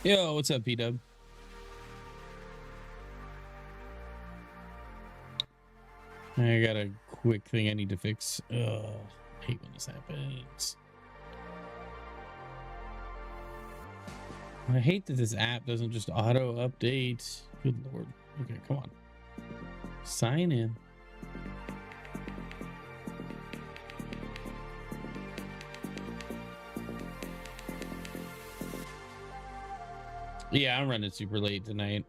Yo, what's up, P-Dub? I got a quick thing I need to fix. Ugh, I hate when this happens. I hate that this app doesn't just auto update. Good lord. Okay, come on. Sign in. Yeah, I'm running super late tonight.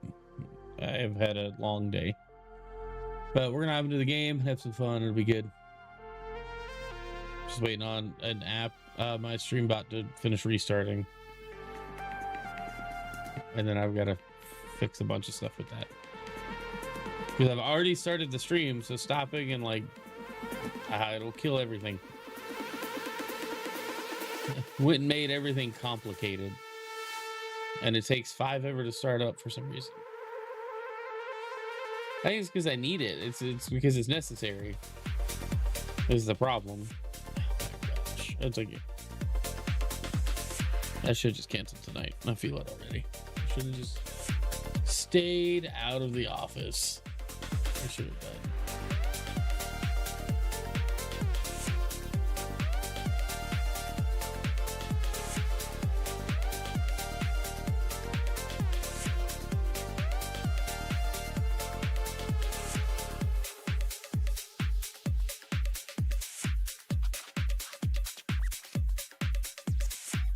I've had a long day. But we're gonna hop into the game, have some fun, it'll be good. Just waiting on an app. My stream about to finish restarting. And then I've got to fix a bunch of stuff with that. Because I've already started the stream, so stopping and like, it'll kill everything. Went and made everything complicated. And it takes 5 ever to start up for some reason. I think it's because I need it. It's because it's necessary. Is the problem. Oh my gosh. It's okay. I should just cancel tonight. I feel it already. I should have just stayed out of the office. I should have done.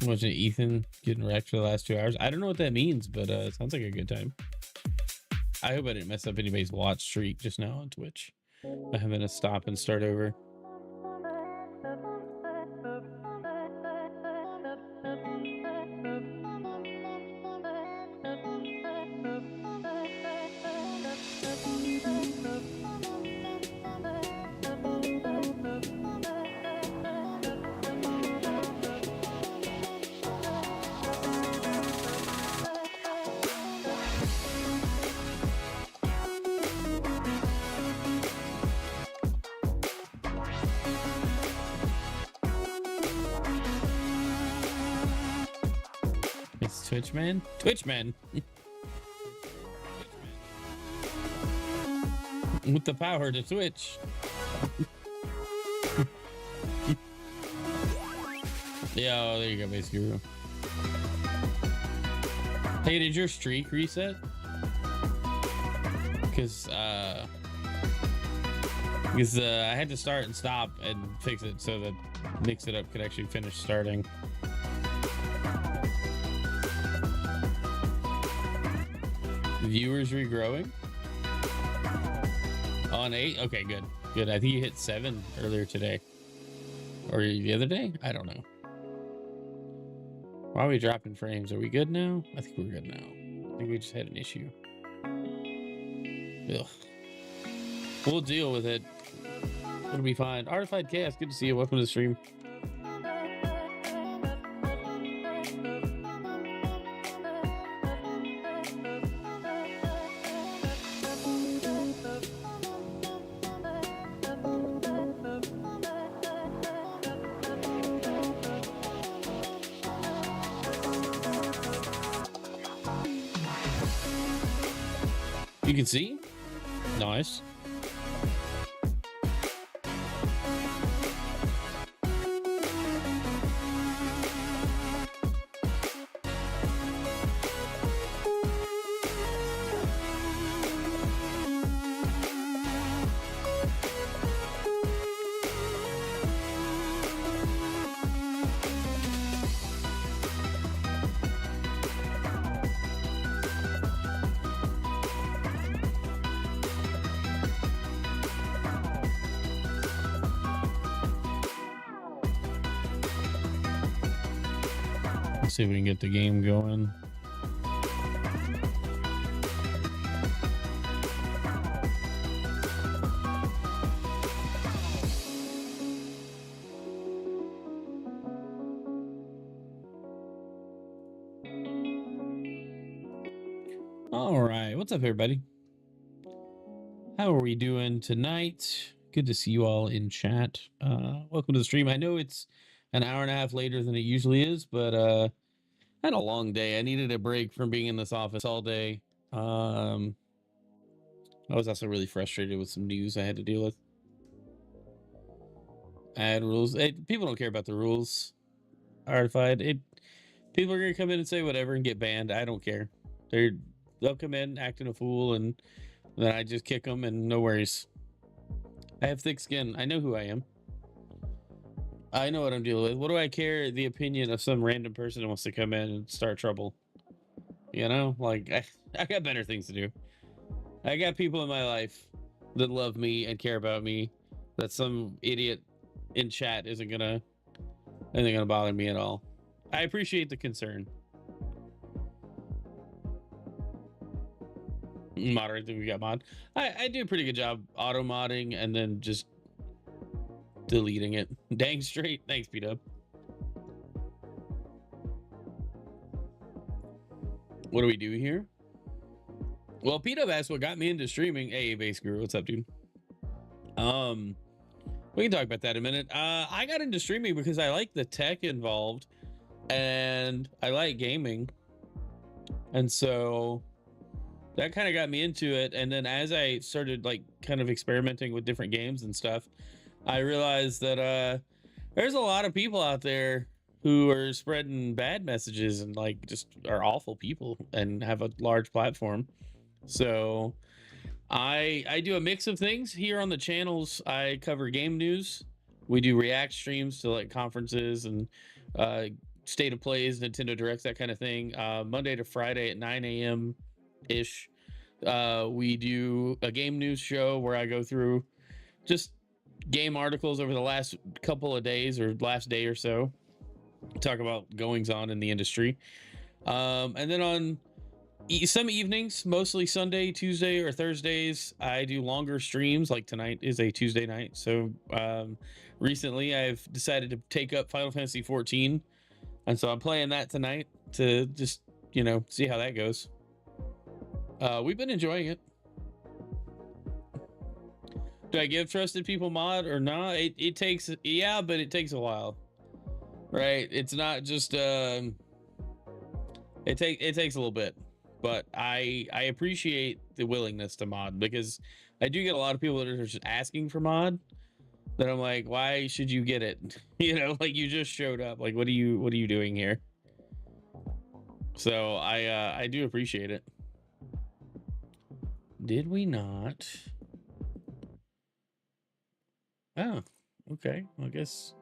Watching Ethan getting wrecked for the last 2 hours. I don't know what that means, but it sounds like a good time. I hope I didn't mess up anybody's watch streak just now on Twitch. I'm having to stop and start over. Twitchman? Twitchman! With the power to Twitch. Yeah, oh, there you go, Base Guru. Hey, did your streak reset? Because I had to start and stop and fix it so that Mix It Up could actually finish starting. Viewers regrowing on 8. Okay, good. I think you hit 7 earlier today or the other day. I don't know. Why are we dropping frames? Are we good now? I think we're good now. I think we just had an issue. Ugh. We'll deal with it. It'll be fine. Artified Chaos, good to see you. Welcome to the stream. You can see? Nice. See if we can get the game going. All right, what's up, everybody? How are we doing tonight? Good to see you all in chat. Welcome to the stream. I know it's an hour and a half later than it usually is, but I had a long day. I needed a break from being in this office all day. I was also really frustrated with some news I had to deal with. I had rules. People don't care about the rules. Artified. People are gonna come in and say whatever and get banned. I don't care. They'll come in acting a fool, and then I just kick them, and no worries. I have thick skin. I know who I am. I know what I'm dealing with. What do I care the opinion of some random person who wants to come in and start trouble? You know, like I got better things to do. I got people in my life that love me and care about me, that some idiot in chat isn't gonna bother me at all. I appreciate the concern. Moderate that we got mod. I do a pretty good job auto modding and then just deleting it. Dang straight. Thanks, P-Dub. What do we do here? Well, P-Dub asked what got me into streaming. Hey, Base Guru, what's up, dude? We can talk about that in a minute. I got into streaming because I like the tech involved and I like gaming. And so that kind of got me into it. And then as I started like kind of experimenting with different games and stuff, I realized that there's a lot of people out there who are spreading bad messages and like just are awful people and have a large platform. So I do a mix of things here on the channels. I cover game news. We do react streams to like conferences and state of plays, Nintendo Directs, that kind of thing. Monday to Friday at 9 a.m. ish. We do a game news show where I go through just game articles over the last couple of days or last day or so. Talk about goings on in the industry. And then on some evenings, mostly Sunday, Tuesday, or Thursdays, I do longer streams. Like tonight is a Tuesday night. So recently I've decided to take up Final Fantasy 14. And so I'm playing that tonight to just, you know, see how that goes. We've been enjoying it. Do I give trusted people mod or not? It takes, yeah, but it takes a while, right? It's not just, it takes a little bit, but I appreciate the willingness to mod because I do get a lot of people that are just asking for mod that I'm like, why should you get it? You know, like you just showed up. Like, what are you doing here? So I do appreciate it. Did we not? Oh, okay. I guess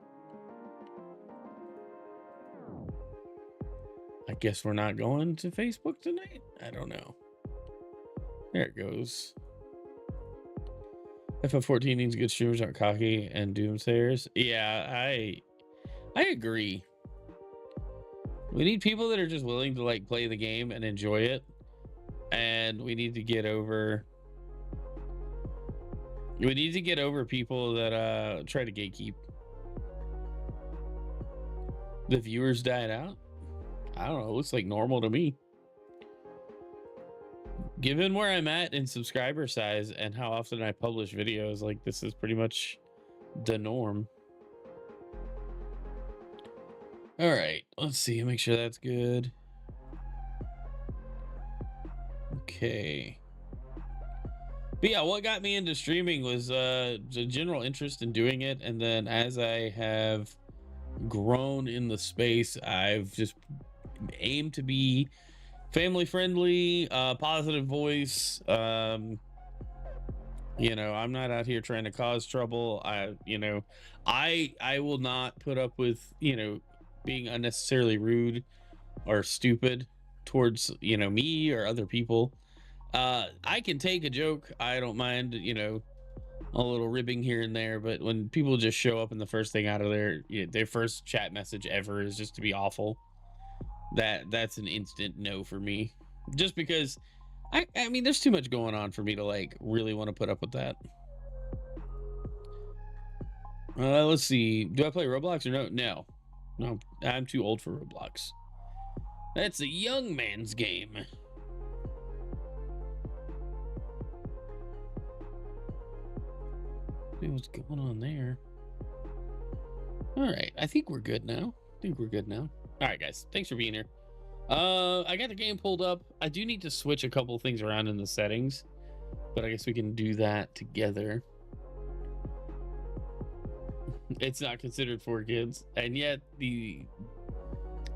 we're not going to Facebook tonight. I don't know. There it goes. FF14 needs good streamers, aren't cocky and doomsayers. Yeah, I agree. We need people that are just willing to like play the game and enjoy it. And we need to get over people that try to gatekeep. The viewers died out. I don't know, it looks like normal to me. Given where I'm at in subscriber size and how often I publish videos, like this is pretty much the norm. All right, let's see, make sure that's good. Okay. But yeah, what got me into streaming was the general interest in doing it. And then as I have grown in the space, I've just aimed to be family friendly, positive voice. You know, I'm not out here trying to cause trouble. I will not put up with, you know, being unnecessarily rude or stupid towards, you know, me or other people. I can take a joke. I don't mind, you know, a little ribbing here and there, but when people just show up and the first thing out of their first chat message ever is just to be awful, that's an instant no for me. Just because I mean, there's too much going on for me to like really want to put up with that. Let's see. Do I play Roblox or no? No, I'm too old for Roblox. That's a young man's game. What's going on there? All right, I think we're good now. All right, guys, thanks for being here. I got the game pulled up. I do need to switch a couple things around in the settings, but I guess we can do that together. It's not considered for kids, and yet the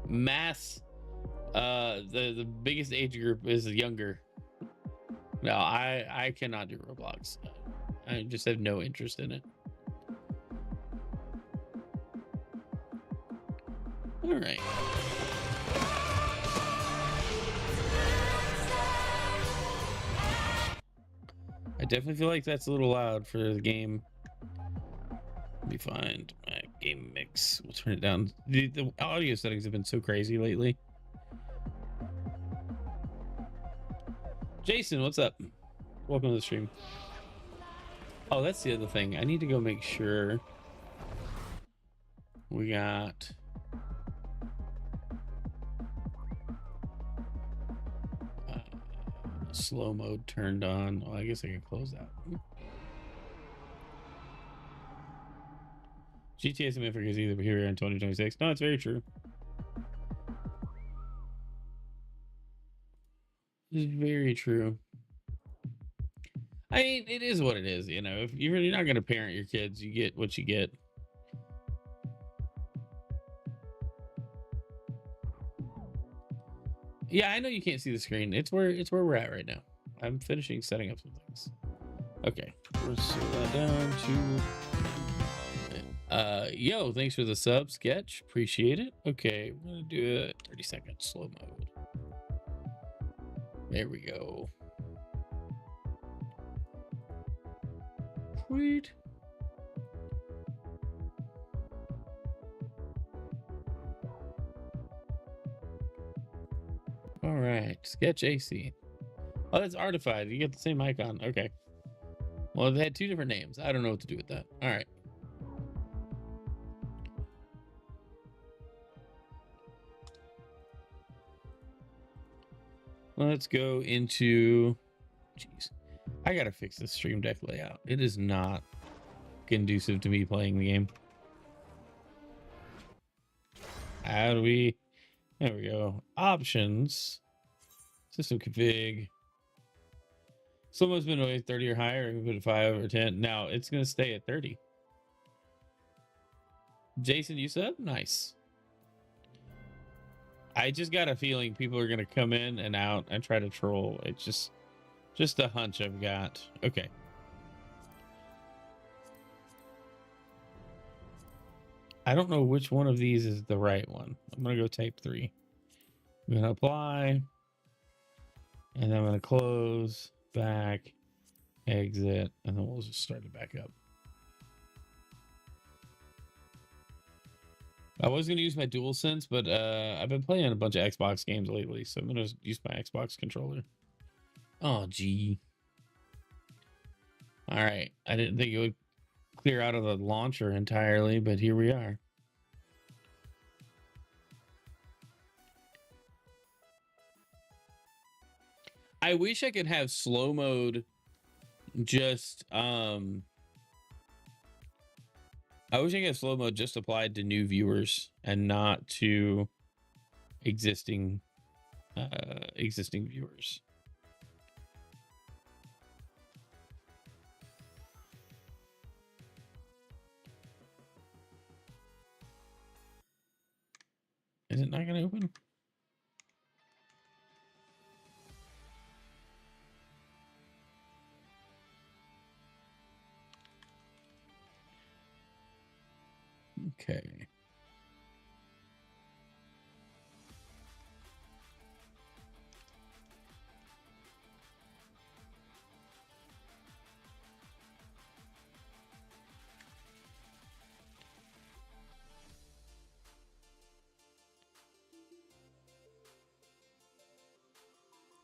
mass, the biggest age group is younger. No, I cannot do Roblox. I just have no interest in it. All right. I definitely feel like that's a little loud for the game. Let me find my game mix. We'll turn it down. The audio settings have been so crazy lately. Jason, what's up? Welcome to the stream. Oh, that's the other thing. I need to go make sure we got slow mode turned on. Well, I guess I can close that. GTA San Andreas is either here in 2026. No, it's very true. It's very true. I mean, it is what it is, you know. If you're not going to parent your kids, you get what you get. Yeah, I know you can't see the screen. It's where we're at right now. I'm finishing setting up some things. Okay, let's slow that down to yo, thanks for the sub, Sketch. Appreciate it. Okay, we're gonna do a 30-second slow mode. There we go. Sweet. All right, Sketch AC. Oh, that's Artified. You get the same icon. Okay. Well, they had two different names. I don't know what to do with that. All right. Let's go into... Jeez. I gotta fix this Stream Deck layout. It is not conducive to me playing the game. How do we... There we go. Options. System config. Someone's been away 30 or higher. We put it 5 or 10. Now it's going to stay at 30. Jason, you said? Nice. I just got a feeling people are going to come in and out and try to troll. It's just a hunch I've got. Okay. I don't know which one of these is the right one. I'm going to go type 3. I'm going to apply. And then I'm going to close, back, exit, and then we'll just start it back up. I was going to use my DualSense, but I've been playing a bunch of Xbox games lately, so I'm going to use my Xbox controller. Oh, gee. All right. I didn't think it would clear out of the launcher entirely, but here we are. I wish I could have slow mode just I wish I could have slow mode just applied to new viewers and not to existing viewers. Is it not going to open? Okay.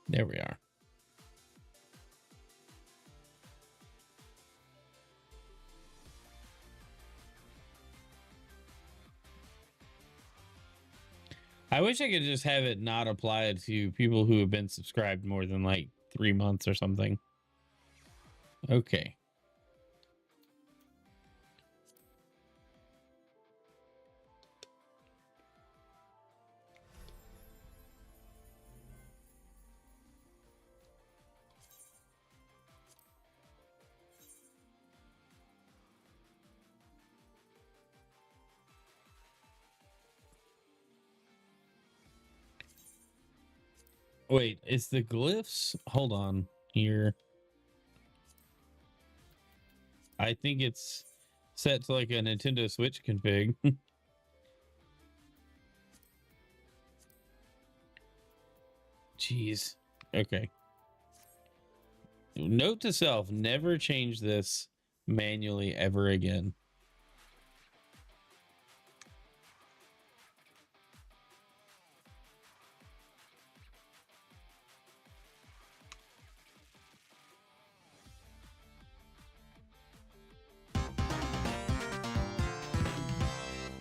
There we are. I wish I could just have it not applied to people who have been subscribed more than like 3 months or something. Okay. Wait, is the glyphs? Hold on here. I think it's set to like a Nintendo Switch config. Jeez. Okay. Note to self, never change this manually ever again.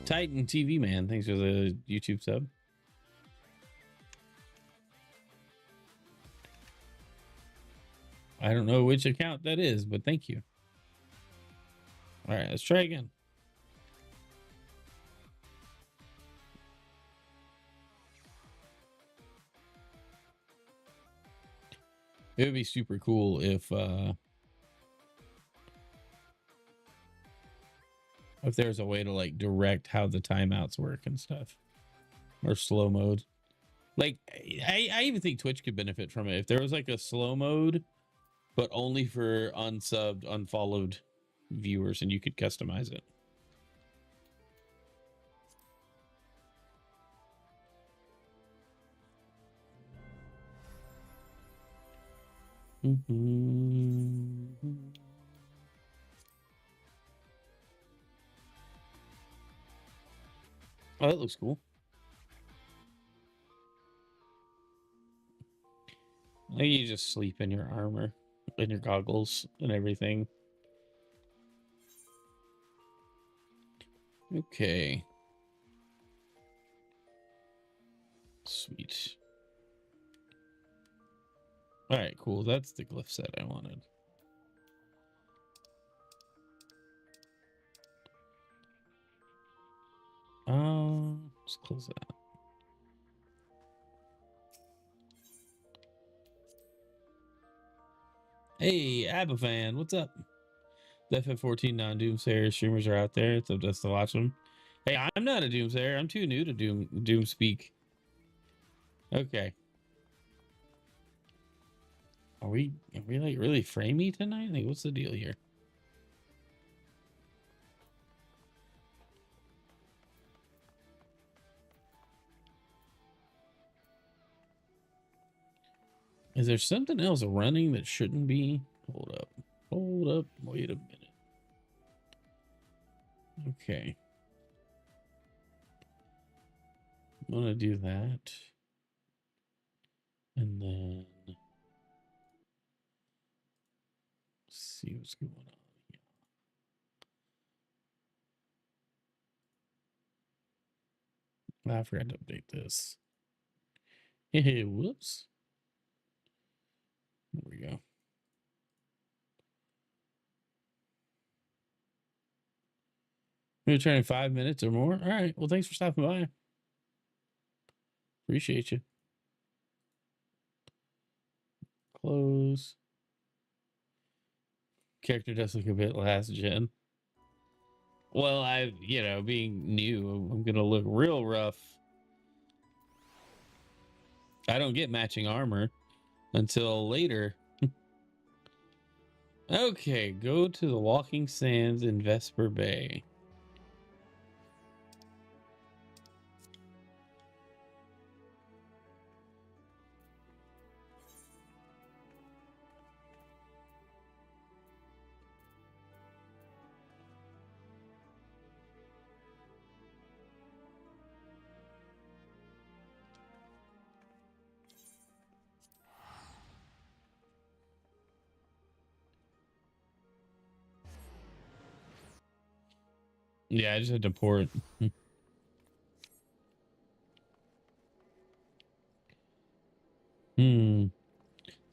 Titan TV Man, thanks for the YouTube sub. I don't know which account that is, but thank you. All right, let's try again. It would be super cool if there's a way to like direct how the timeouts work and stuff, or slow mode. Like I even think Twitch could benefit from it if there was like a slow mode, but only for unsubbed, unfollowed viewers, and you could customize it. Oh, that looks cool. I think you just sleep in your armor, in your goggles, and everything. Okay. Sweet. All right, cool. That's the glyph set I wanted. Let's close that. Hey, Abafan, what's up? The FF14 non-Doomsayer streamers are out there. It's up to us to watch them. Hey, I'm not a Doomsayer. I'm too new to Doom speak. Okay. Are we like really framey tonight? Like, what's the deal here? Is there something else running that shouldn't be? Hold up. Hold up. Wait a minute. Okay. I'm gonna do that. And then see what's going on here. I forgot to update this. Hey, whoops. There we go. We're trying 5 minutes or more. All right. Well, thanks for stopping by. Appreciate you. Close. Character does look a bit last gen. Well, being new, I'm gonna look real rough. I don't get matching armor until later. Okay, go to the Walking Sands in Vesper Bay. Yeah, I just had to port. A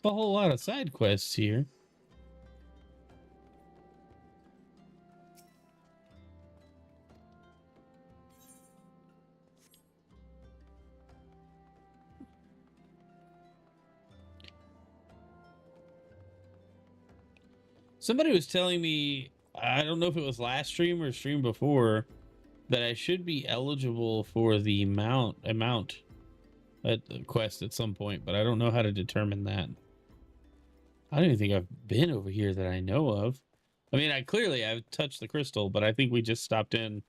whole lot of side quests here. Somebody was telling me, I don't know if it was last stream or stream before, that I should be eligible for the amount at the quest at some point, but I don't know how to determine that. I don't even think I've been over here that I know of. I mean, I've touched the crystal, but I think we just stopped in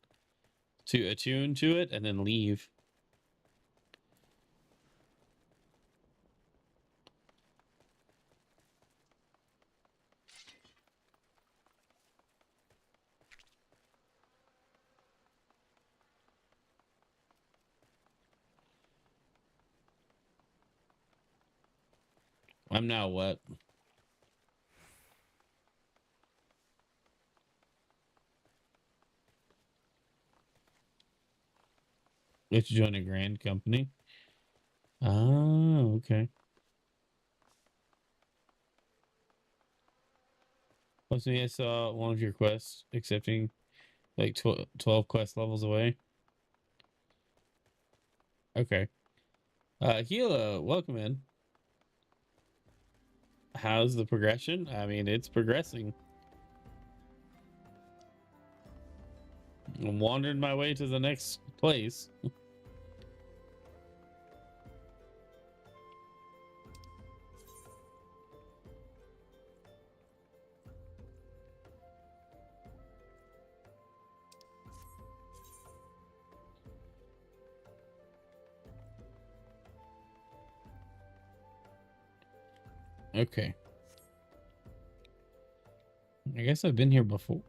to attune to it and then leave. I'm now what? Let's join a grand company. Oh, okay. Plus, I saw one of your quests accepting like 12 quest levels away. Okay. Gila, welcome in. How's the progression? I mean, it's progressing. I'm wandering my way to the next place. Okay. I guess I've been here before.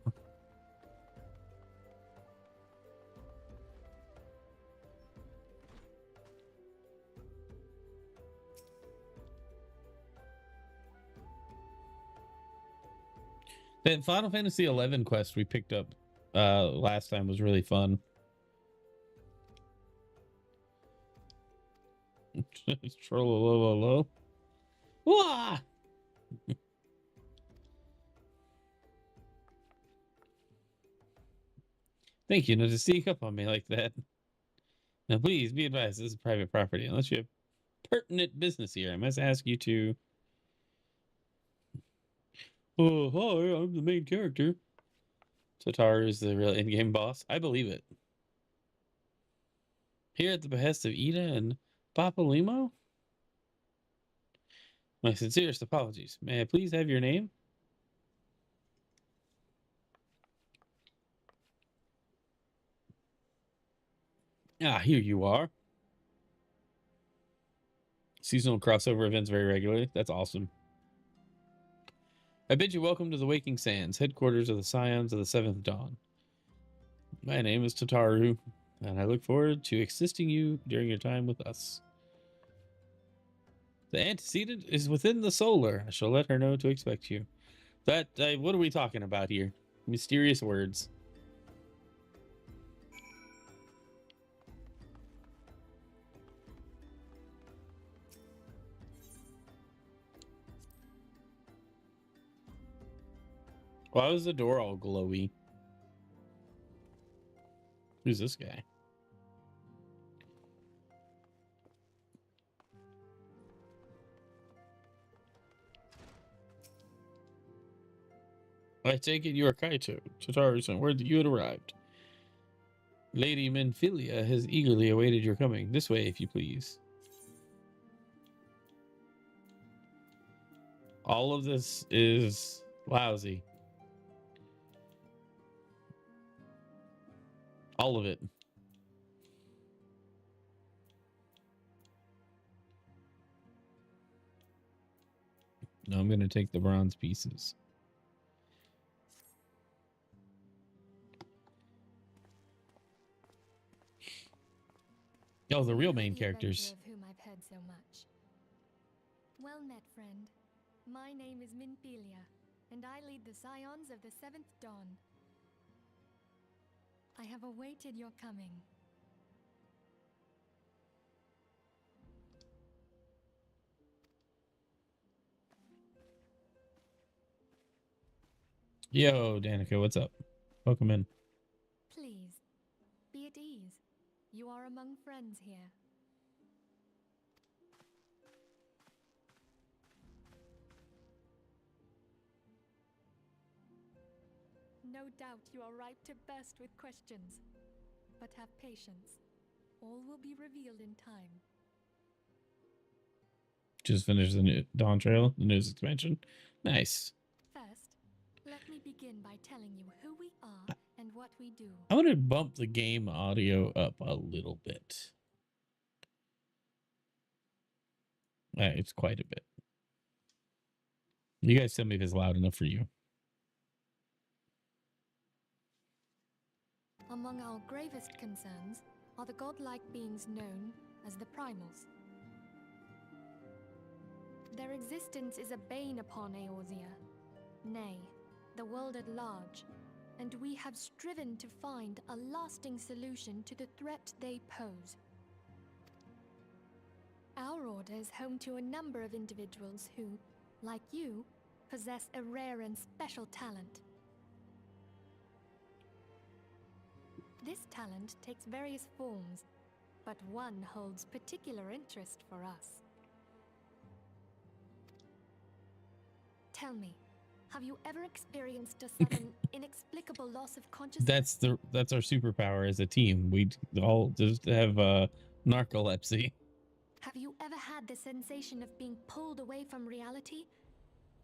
That Final Fantasy XI quest we picked up last time was really fun. Trollololo. Wah! Thank you, not to sneak up on me like that. Now, please be advised, this is private property. Unless you have pertinent business here, I must ask you to. Oh, hi, I'm the main character. Tatar is the real in-game boss. I believe it. Here at the behest of Ida and Papalimo? My sincerest apologies. May I please have your name? Ah, here you are. Seasonal crossover events very regularly. That's awesome. I bid you welcome to the Waking Sands, headquarters of the Scions of the Seventh Dawn. My name is Tataru, and I look forward to assisting you during your time with us. The antecedent is within the solar. I shall let her know to expect you. That, what are we talking about here? Mysterious words. Why was the door all glowy? Who's this guy? I take it you are Kaito. Tataru sent word that you had arrived. Lady Menphilia has eagerly awaited your coming. This way, if you please. All of this is lousy. All of it. No, I'm going to take the bronze pieces. Oh, the real main characters. Of whom I've heard so much. Well met, friend. My name is Menphilia, and I lead the Scions of the Seventh Dawn. I have awaited your coming. Yo, Danica, what's up? Welcome in. Please, be at ease. You are among friends here. No doubt you are ripe to burst with questions. But have patience. All will be revealed in time. Just finished the new Dawn Trail, the newest expansion. Nice. First, let me begin by telling you who we are and what we do. I want to bump the game audio up a little bit. It's quite a bit. You guys tell me if it's loud enough for you. Among our gravest concerns are the godlike beings known as the Primals. Their existence is a bane upon Eorzea, nay, the world at large, and we have striven to find a lasting solution to the threat they pose. Our order is home to a number of individuals who, like you, possess a rare and special talent. This talent takes various forms, but one holds particular interest for us. Tell me, have you ever experienced a sudden, inexplicable loss of consciousness? That's our superpower as a team. We all just have narcolepsy. Have you ever had the sensation of being pulled away from reality?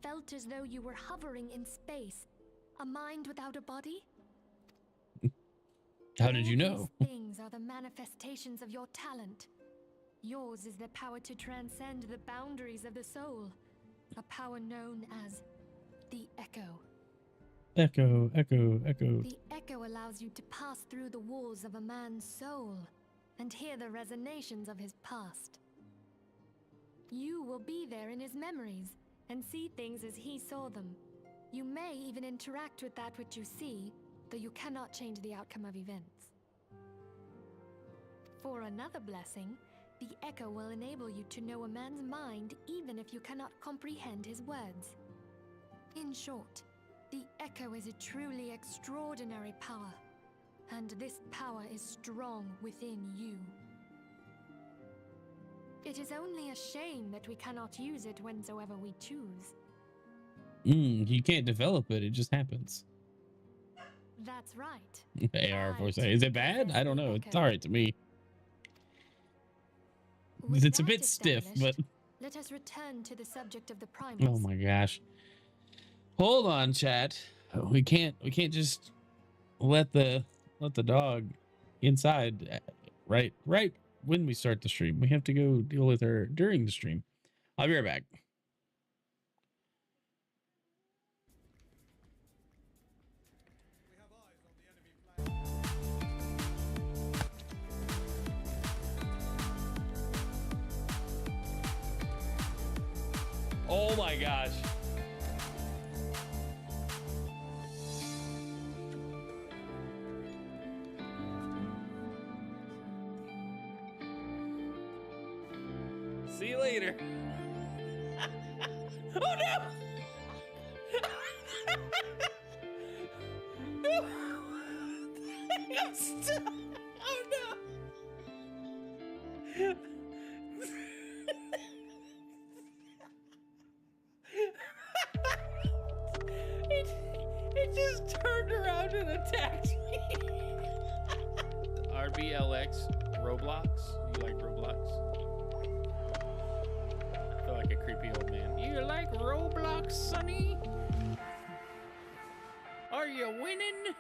Felt as though you were hovering in space, a mind without a body? How did you know? These things are the manifestations of your talent. Yours is the power to transcend the boundaries of the soul, a power known as the Echo. Echo. The Echo allows you to pass through the walls of a man's soul and hear the resonations of his past. You will be there in his memories and see things as he saw them. You may even interact with that which you see, though you cannot change the outcome of events. For another blessing, the Echo will enable you to know a man's mind even if you cannot comprehend his words. In short, the Echo is a truly extraordinary power, and this power is strong within you. It is only a shame that we cannot use it whensoever we choose. You can't develop it, it just happens. That's right. AR voice. Is it bad? I don't know. It's alright to me. With It's a that bit stiff, but let us return to the subject of the Primals. oh my gosh. Hold on, chat. We can't just let the dog inside right when we start the stream. We have to go deal with her during the stream. I'll be right back. Oh my gosh. See you later. Oh no! No! I'm stuck. Oh no! It just turned around and attacked me. RBLX Roblox. You like Roblox? I feel like a creepy old man. You like Roblox, Sonny? Are you winning?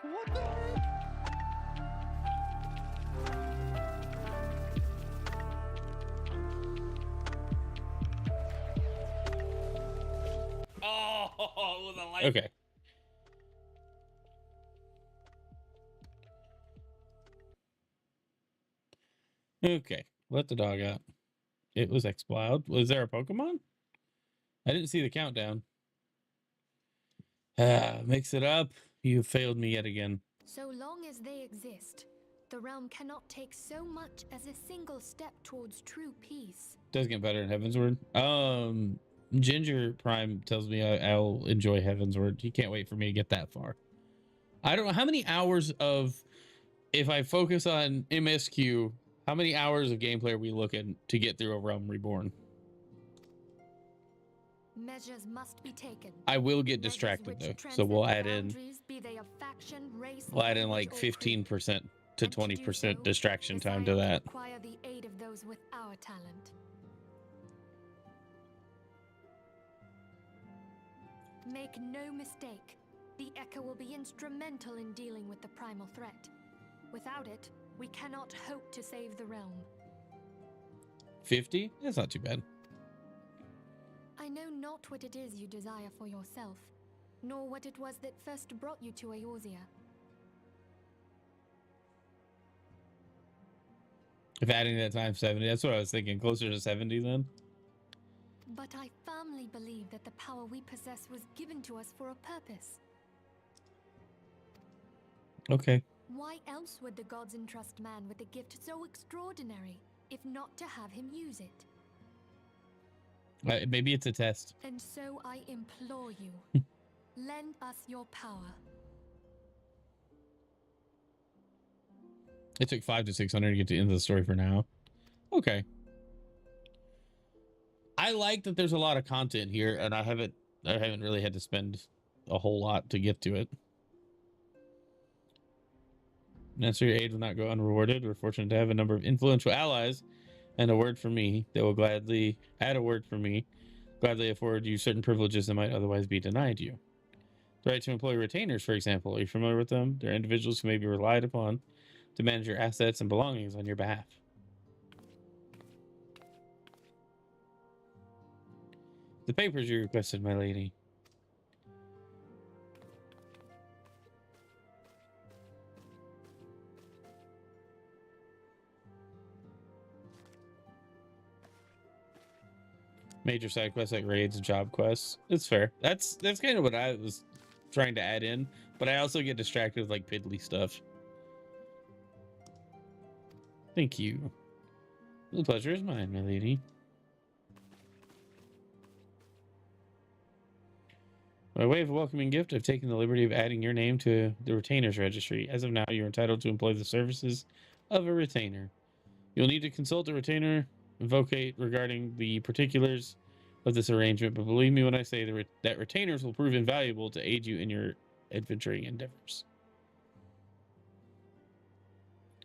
What the heck? Oh, the light. Okay. Okay. Let the dog out. It was Xplode. Was there a Pokemon? I didn't see the countdown. Mix it up. You failed me yet again. So long as they exist, the realm cannot take so much as a single step towards true peace. Does get better in Heavensward. Ginger Prime tells me I'll enjoy Heaven's Word. He can't wait for me to get that far. I don't know how many hours of, if I focus on MSQ, how many hours of gameplay are we looking to get through a Realm Reborn? Measures must be taken. I will get distracted though, so we'll add in like 15% to 20% distraction time to that. Require the aid of those with our talent. Make no mistake, the Echo will be instrumental in dealing with the primal threat. Without it, we cannot hope to save the realm. 50? That's not too bad. I know not what it is you desire for yourself, nor what it was that first brought you to Eorzea. If adding that times 70, that's what I was thinking, closer to 70 then. But I firmly believe that the power we possess was given to us for a purpose. Okay. Why else would the gods entrust man with a gift so extraordinary, if not to have him use it? Maybe it's a test. And so I implore you, lend us your power. It took 500 to 600 to get to the end of the story for now. Okay. I like that there's a lot of content here, and I haven't really had to spend a whole lot to get to it. Necessary aid will not go unrewarded. We're fortunate to have a number of influential allies and a word from me that will gladly afford you certain privileges that might otherwise be denied you. The right to employ retainers, for example. Are you familiar with them? They're individuals who may be relied upon to manage your assets and belongings on your behalf. The papers you requested, my lady. Major side quests like raids and job quests. It's fair. That's kind of what I was trying to add in, but I also get distracted with like piddly stuff. Thank you. The pleasure is mine, my lady. By way of a welcoming gift, I've taken the liberty of adding your name to the retainers registry. As of now, you're entitled to employ the services of a retainer. You'll need to consult a retainer advocate regarding the particulars of this arrangement, but believe me when I say that retainers will prove invaluable to aid you in your adventuring endeavors.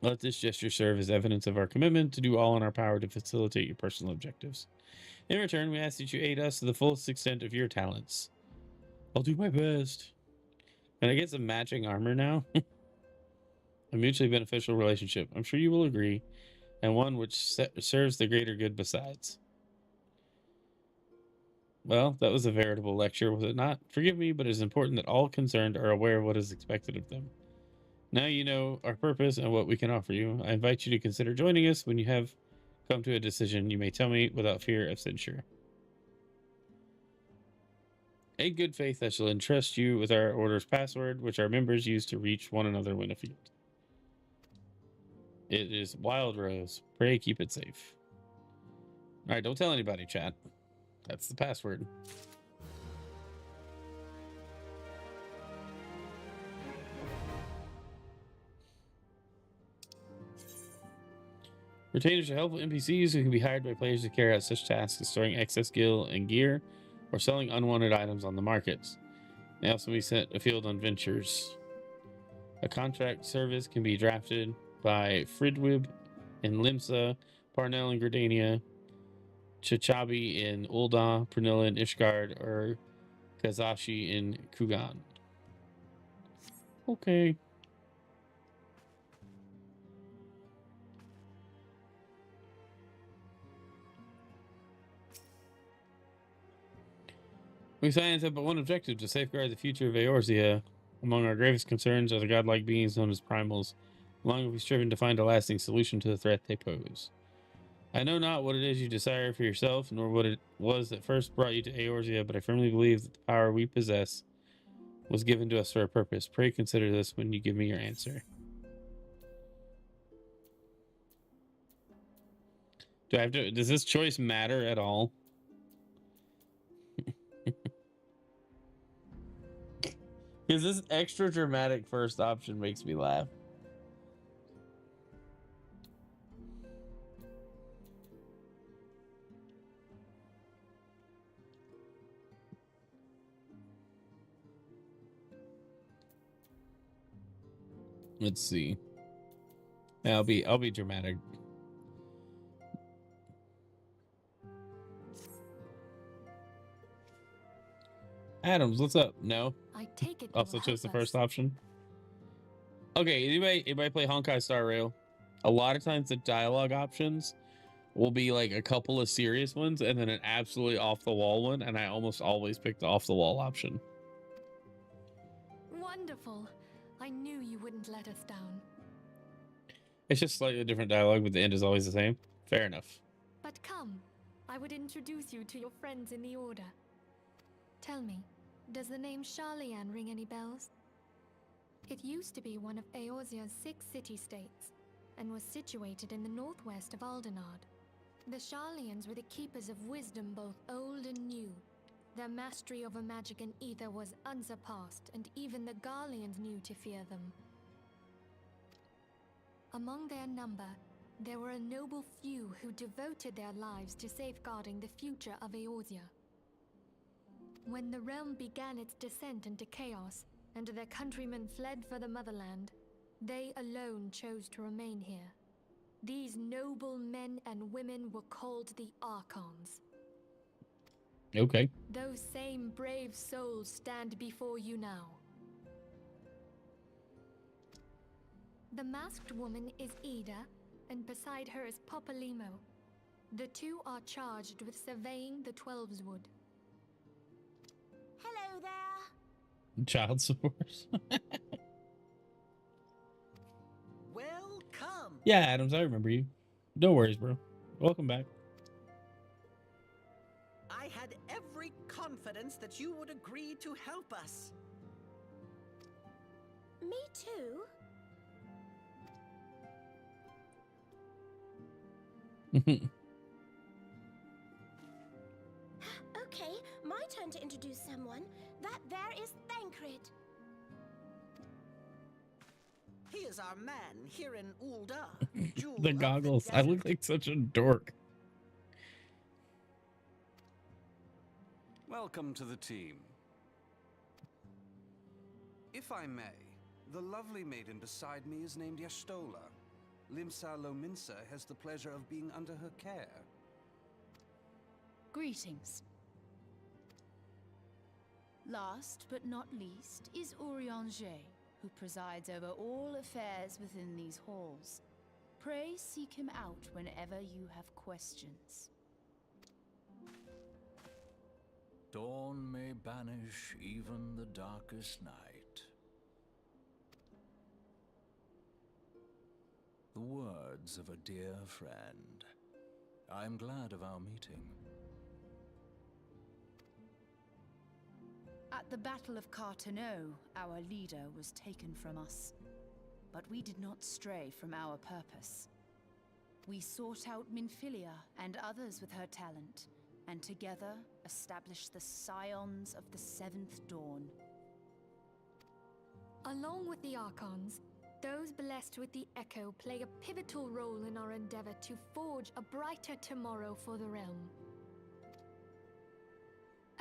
Let this gesture serve as evidence of our commitment to do all in our power to facilitate your personal objectives. In return, we ask that you aid us to the fullest extent of your talents. I'll do my best. And I get some matching armor now. A mutually beneficial relationship. I'm sure you will agree. And one which serves the greater good besides. Well, that was a veritable lecture, was it not? Forgive me, but it is important that all concerned are aware of what is expected of them. Now you know our purpose and what we can offer you. I invite you to consider joining us when you have come to a decision. You may tell me without fear of censure. In good faith, I shall entrust you with our order's password, which our members use to reach one another when afield. It is Wild Rose. Pray keep it safe. All right, don't tell anybody, chat. That's the password. Retainers are helpful NPCs who can be hired by players to carry out such tasks as storing excess skill and gear or selling unwanted items on the markets. They also be sent afield on ventures. A contract service can be drafted by Fridwib in Limsa, Parnell in Gridania, Chichabi in Ul'dah, Pernilla in Ishgard, or Kazashi in Kugan. Okay. We science have but one objective: to safeguard the future of Eorzea. Among our gravest concerns are the godlike beings known as primals. Long have we striven to find a lasting solution to the threat they pose. I know not what it is you desire for yourself, nor what it was that first brought you to Eorzea, but I firmly believe that the power we possess was given to us for a purpose. Pray consider this when you give me your answer. Does this choice matter at all? Because this extra dramatic first option makes me laugh. Let's see. I'll be dramatic. Adams, what's up? No. I take it. Also chose the first option. Okay, anybody play Honkai Star Rail? A lot of times the dialogue options will be like a couple of serious ones and then an absolutely off the wall one, and I almost always pick the off the wall option. Wonderful. I knew you wouldn't let us down. It's just slightly different dialogue, but the end is always the same. Fair enough. But come, I would introduce you to your friends in the Order. Tell me, does the name Sharlayan ring any bells? It used to be one of Eorzea's 6 city-states, and was situated in the northwest of Aldenard. The Sharlayans were the keepers of wisdom both old and new. Their mastery over magic and ether was unsurpassed, and even the Garleans knew to fear them. Among their number, there were a noble few who devoted their lives to safeguarding the future of Eorzea. When the realm began its descent into chaos, and their countrymen fled for the motherland, they alone chose to remain here. These noble men and women were called the Archons. Okay. Those same brave souls stand before you now. The masked woman is Ida, and beside her is Popalimo. The two are charged with surveying the Twelveswood. Hello there. Child support. Welcome. Yeah, Adams, I remember you. No worries, bro. Welcome back. I had every confidence that you would agree to help us. Me too. Okay, my turn to introduce someone. That there is Thancred. He is our man here in Ul'dah. Jewel The of goggles. I desert. look like such a dork. Welcome to the team. If I may, the lovely maiden beside me is named Y'shtola. Limsa Lominsa has the pleasure of being under her care. Greetings. Last but not least is Urianger, who presides over all affairs within these halls. Pray seek him out whenever you have questions. Dawn may banish even the darkest night. The words of a dear friend. I am glad of our meeting. At the Battle of Carteneau, our leader was taken from us. But we did not stray from our purpose. We sought out Minfilia and others with her talent, and together established the Scions of the Seventh Dawn. Along with the Archons, those blessed with the Echo play a pivotal role in our endeavor to forge a brighter tomorrow for the realm.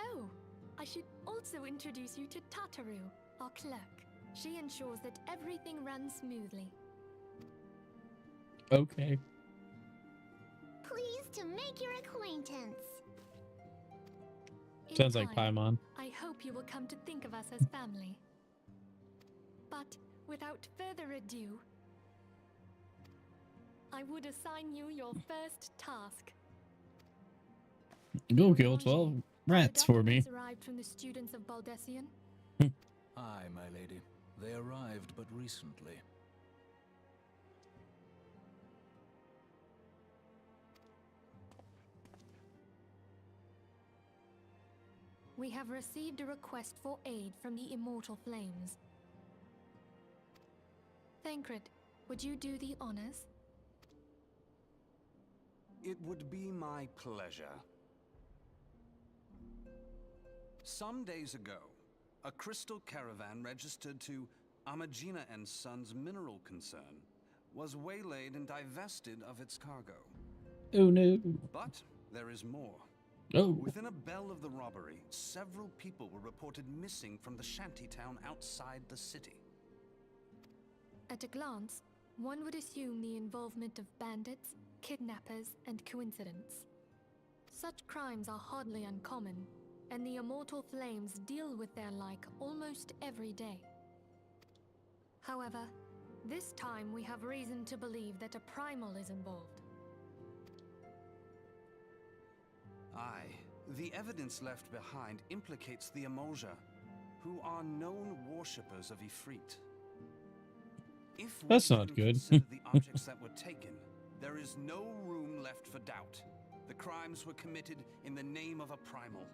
Oh, I should also introduce you to Tataru, our clerk. She ensures that everything runs smoothly. Okay. Pleased to make your acquaintance. In Sounds like time, Paimon. I hope you will come to think of us as family. But without further ado, I would assign you your first task. Go kill 12 rats for me. Documents arrived from the students of Baldessian. Aye, my lady. They arrived but recently. We have received a request for aid from the Immortal Flames. Thancred, would you do the honors? It would be my pleasure. Some days ago, A crystal caravan registered to Amagina and Sons mineral concern was waylaid and divested of its cargo. Oh no. But there is more. Oh. Within a bell of the robbery, several people were reported missing from the shantytown outside the city. At a glance, one would assume the involvement of bandits, kidnappers, and coincidence. Such crimes are hardly uncommon, and the Immortal Flames deal with their like almost every day. However, this time we have reason to believe that a primal is involved. Aye, the evidence left behind implicates the Emolja, who are known worshippers of Ifrit. If we That's not can good. consider the objects that were taken, there is no room left for doubt. The crimes were committed in the name of a primal.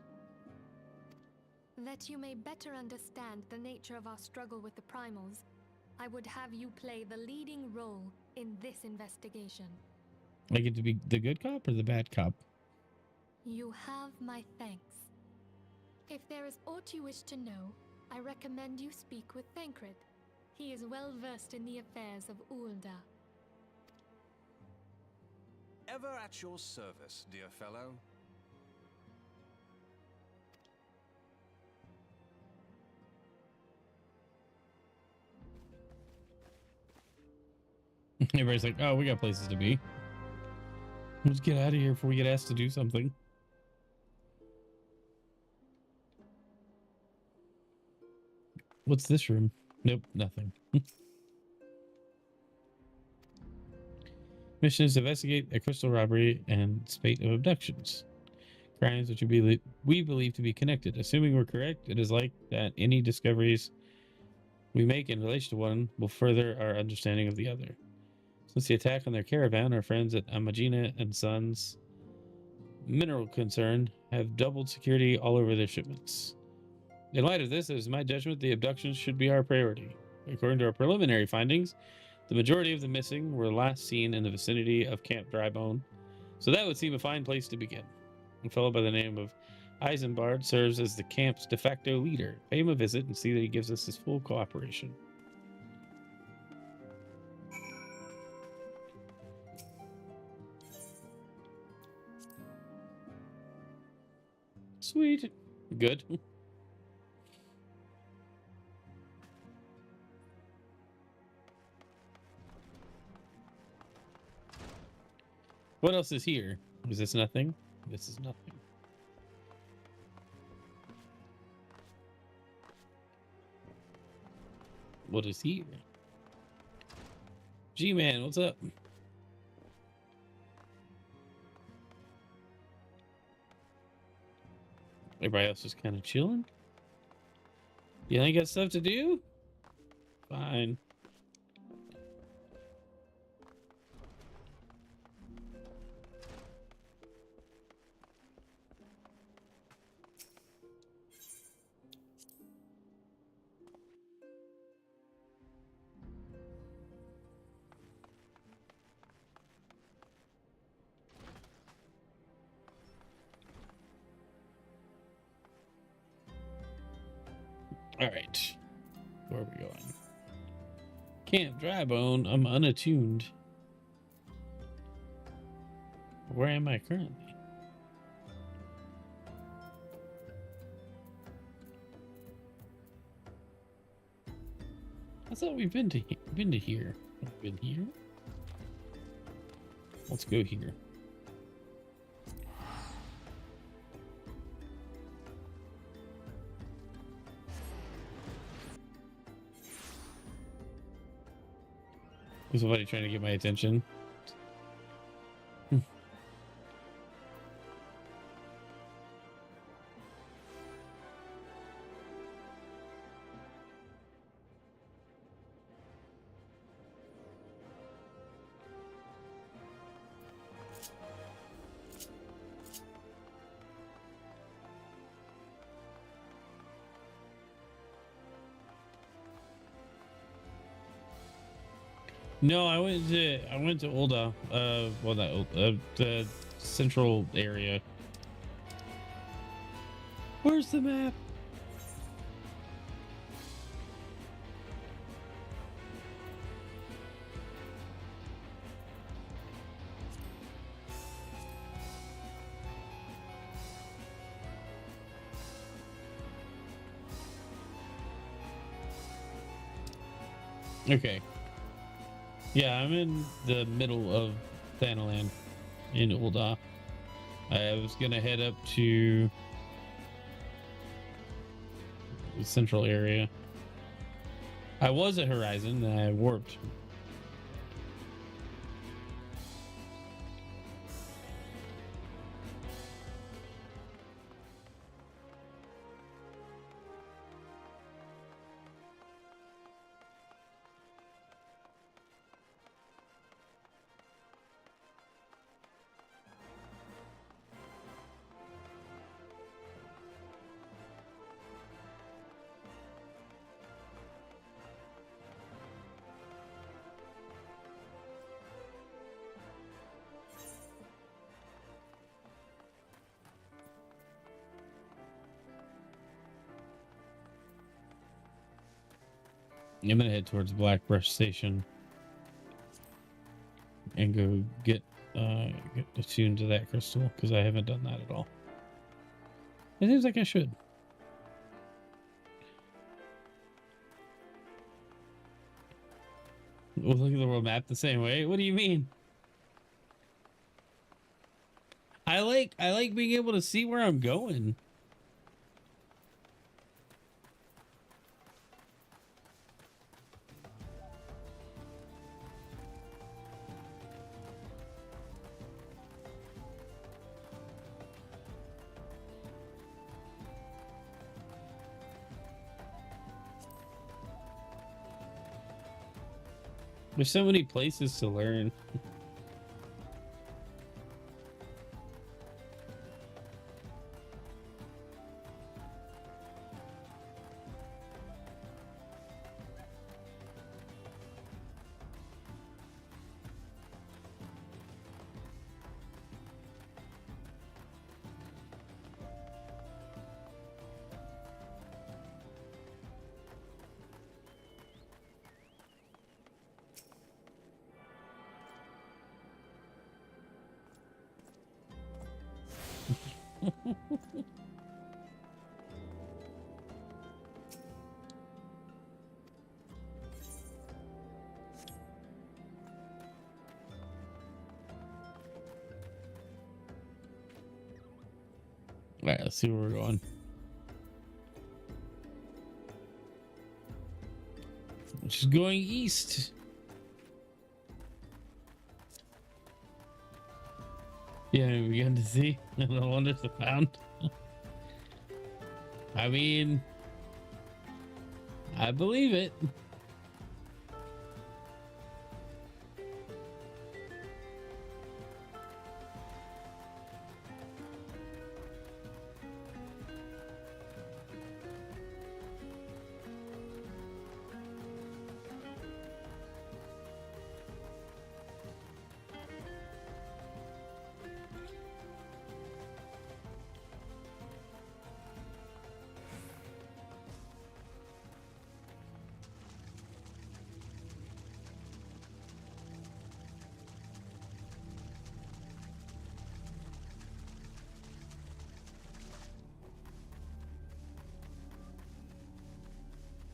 That you may better understand the nature of our struggle with the primals, I would have you play the leading role in this investigation. I get to be the good cop or the bad cop? You have my thanks. If there is aught you wish to know, I recommend you speak with Thancred. He is well versed in the affairs of Ulda. Ever at your service, dear fellow. Everybody's like, oh, we got places to be. Let's get out of here before we get asked to do something. What's this room? Nope, nothing. Mission is to investigate a crystal robbery and spate of abductions. Crimes which we believe to be connected. Assuming we're correct, it is like that any discoveries we make in relation to one will further our understanding of the other. Since the attack on their caravan, our friends at Amagina and Sons mineral concern have doubled security all over their shipments. In light of this, it is my judgment the abductions should be our priority. According to our preliminary findings, the majority of the missing were last seen in the vicinity of Camp Drybone, so that would seem a fine place to begin. A fellow by the name of Eisenbard serves as the camp's de facto leader. Pay him a visit and see that he gives us his full cooperation. Sweet. Good. What else is here? Is this nothing? This is nothing. What is here? G-Man, what's up? Everybody else just kind of chilling? You ain't got stuff to do? Fine. All right, where are we going? Camp Drybone. I'm unattuned. Where am I currently? I thought we've been to here. I've been here. Let's go here. Is somebody trying to get my attention? No, I went to Ulda. Well, not Ulda, the central area. Where's the map? Okay. Yeah, I'm in the middle of Thanalan in Ul'dah. I was gonna head up to the central area. I was at Horizon and I warped. I'm gonna head towards Blackbrush Station and go get attuned to that crystal because I haven't done that at all. It seems like I should. We'll look at the world map the same way. What do you mean? I like being able to see where I'm going. There's so many places to learn. All right, let's see where we're going. Just going east. Yeah, we began to see the wonders of found. I mean, I believe it.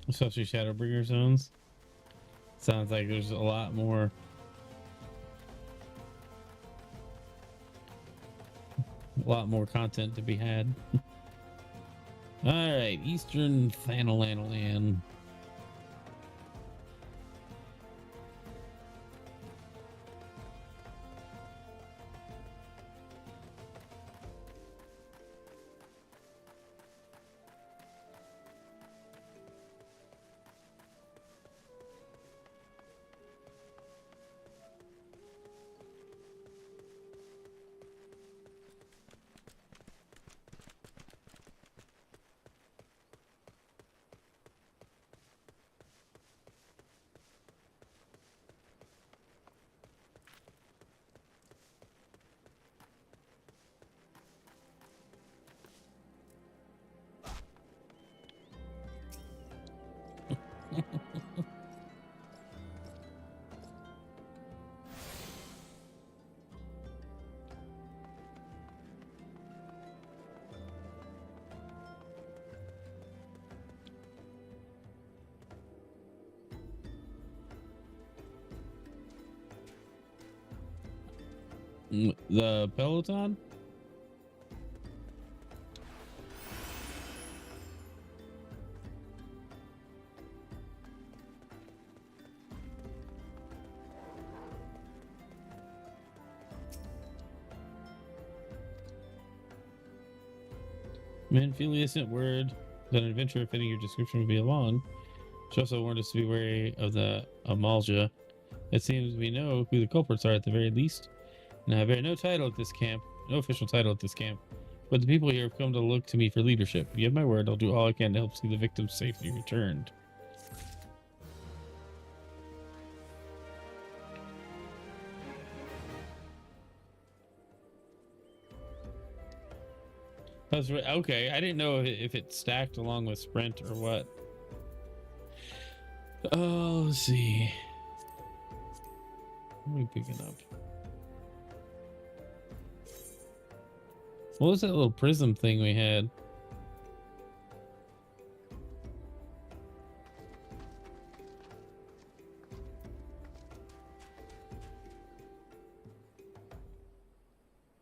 Especially Shadowbringer zones. Sounds like there's a lot more. A lot more content to be had. All right, Eastern Thanalan. The Peloton? Manphilia sent word that an adventurer fitting your description would be along. She also warned us to be wary of the Amalja. It seems we know who the culprits are at the very least. And I bear no title at this camp, no official title at this camp, but the people here have come to look to me for leadership. You have my word, I'll do all I can to help see the victims safely returned. That's right. Okay, I didn't know if it stacked along with sprint or what. Oh, let's see. What are we picking up? What was that little prism thing we had?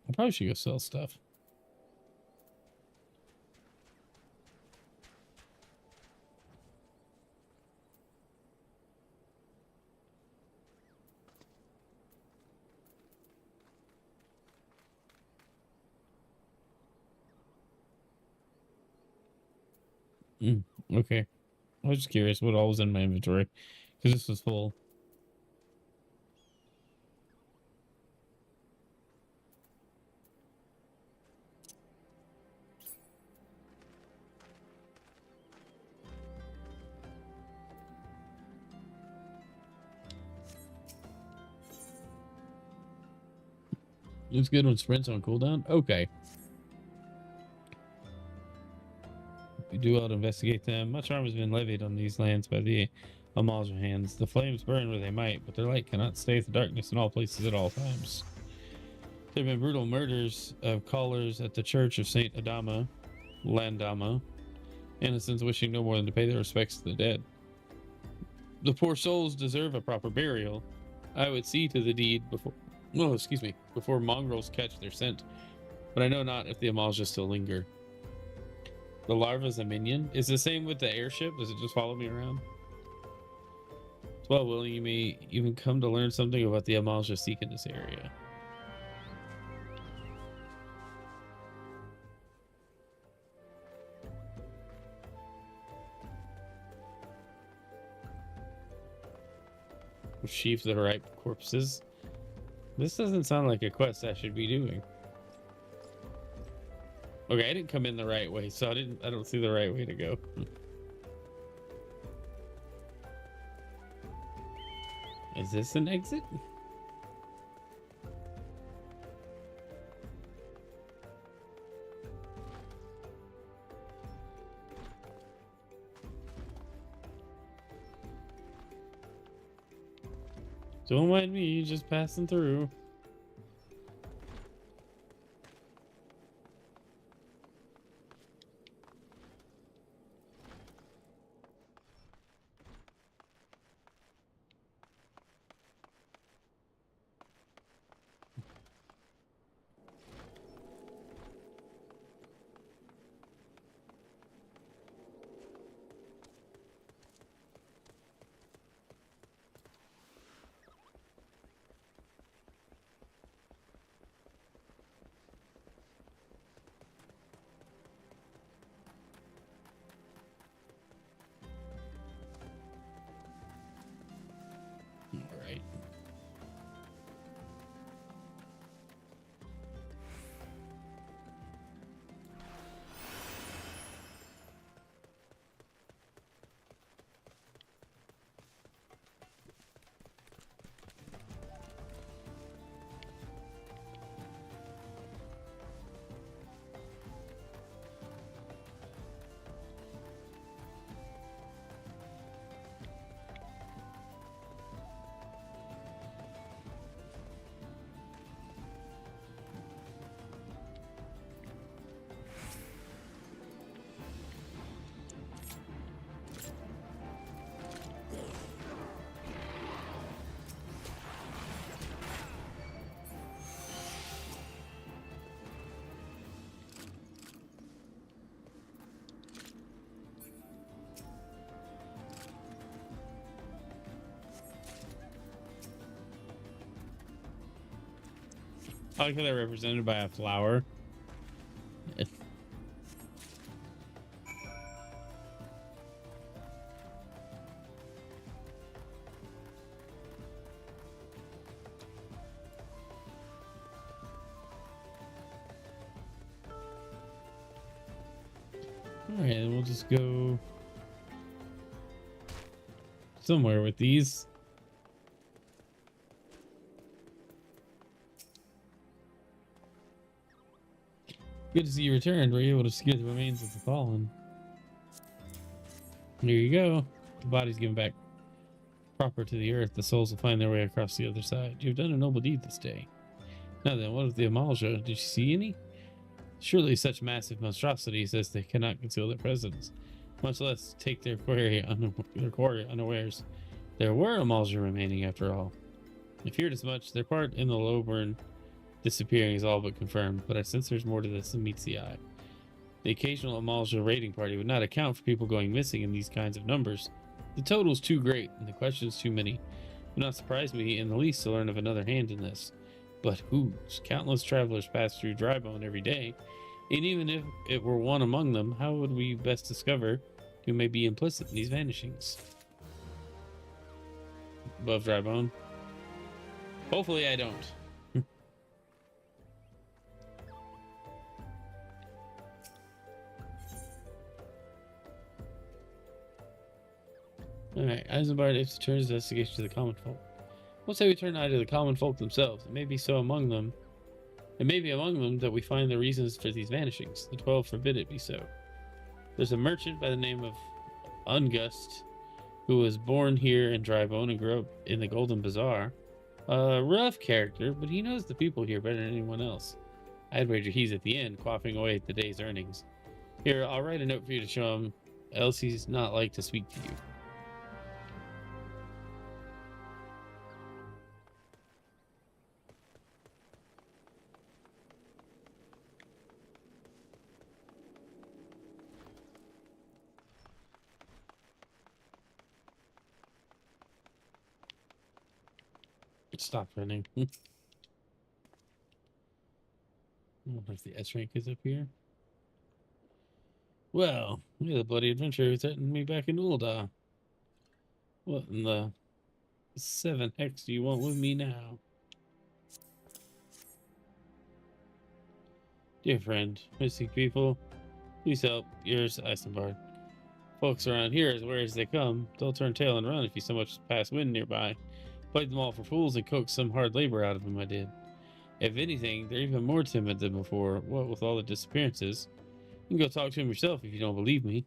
I probably should go sell stuff. Okay. I was just curious what all was in my inventory because this was full. It's good when sprints on cooldown. Okay. We do well to investigate them. Much harm has been levied on these lands by the Amalja hands. The flames burn where they might, but their light cannot stay with the darkness in all places at all times. There have been brutal murders of callers at the Church of Saint Adama, Landama, innocents wishing no more than to pay their respects to the dead. The poor souls deserve a proper burial. I would see to the deed before mongrels catch their scent, but I know not if the Amalja still linger. The larva's a minion? Is the same with the airship? Does it just follow me around? Well, Willie, you may even come to learn something about the Amalja seek in this area. Sheaf the ripe corpses. This doesn't sound like a quest I should be doing. Okay, I didn't come in the right way, so I don't see the right way to go. Is this an exit? Don't mind me, just passing through. I like how they're represented by a flower. Alright, then we'll just go somewhere with these. Good to see you returned. Were you able to secure the remains of the fallen? Here you go. The body's given back proper to the earth. The souls will find their way across the other side. You've done a noble deed this day. Now then, what of the Amalja? Did you see any? Surely such massive monstrosities as they cannot conceal their presence, much less take their quarry unawares. There were Amalja remaining after all. I feared as much. Their part in the Reborn disappearing is all but confirmed, but I sense there's more to this than meets the eye. The occasional Amalja raiding party would not account for people going missing in these kinds of numbers. The total's too great, and the questions too many. It would not surprise me in the least to learn of another hand in this. But whose? Countless travelers pass through Drybone every day, and even if it were one among them, how would we best discover who may be implicit in these vanishings? Above Drybone? Hopefully I don't. Alright, Eisenbart if to turn his investigation to the common folk. We'll say we turn eye to the common folk themselves. It may be so among them. It may be among them that we find the reasons for these vanishings. The 12 forbid it be so. There's a merchant by the name of Ungust, who was born here in Drybone and grew up in the Golden Bazaar. A rough character, but he knows the people here better than anyone else. I'd wager he's at the end, quaffing away at the day's earnings. Here, I'll write a note for you to show him, else he's not like to speak to you. Stop running. I wonder if the S rank is up here. Well, you're the bloody adventurer who threatened me back in Ul'dah. What in the 7 hex do you want with me now? Dear friend, missing people, please help. Yours, Eisenbart. Folks around here, as where as they come, they'll turn tail and run if you so much as pass wind nearby. Played them all for fools and coaxed some hard labor out of them, I did. If anything, they're even more timid than before, what with all the disappearances. You can go talk to them yourself if you don't believe me.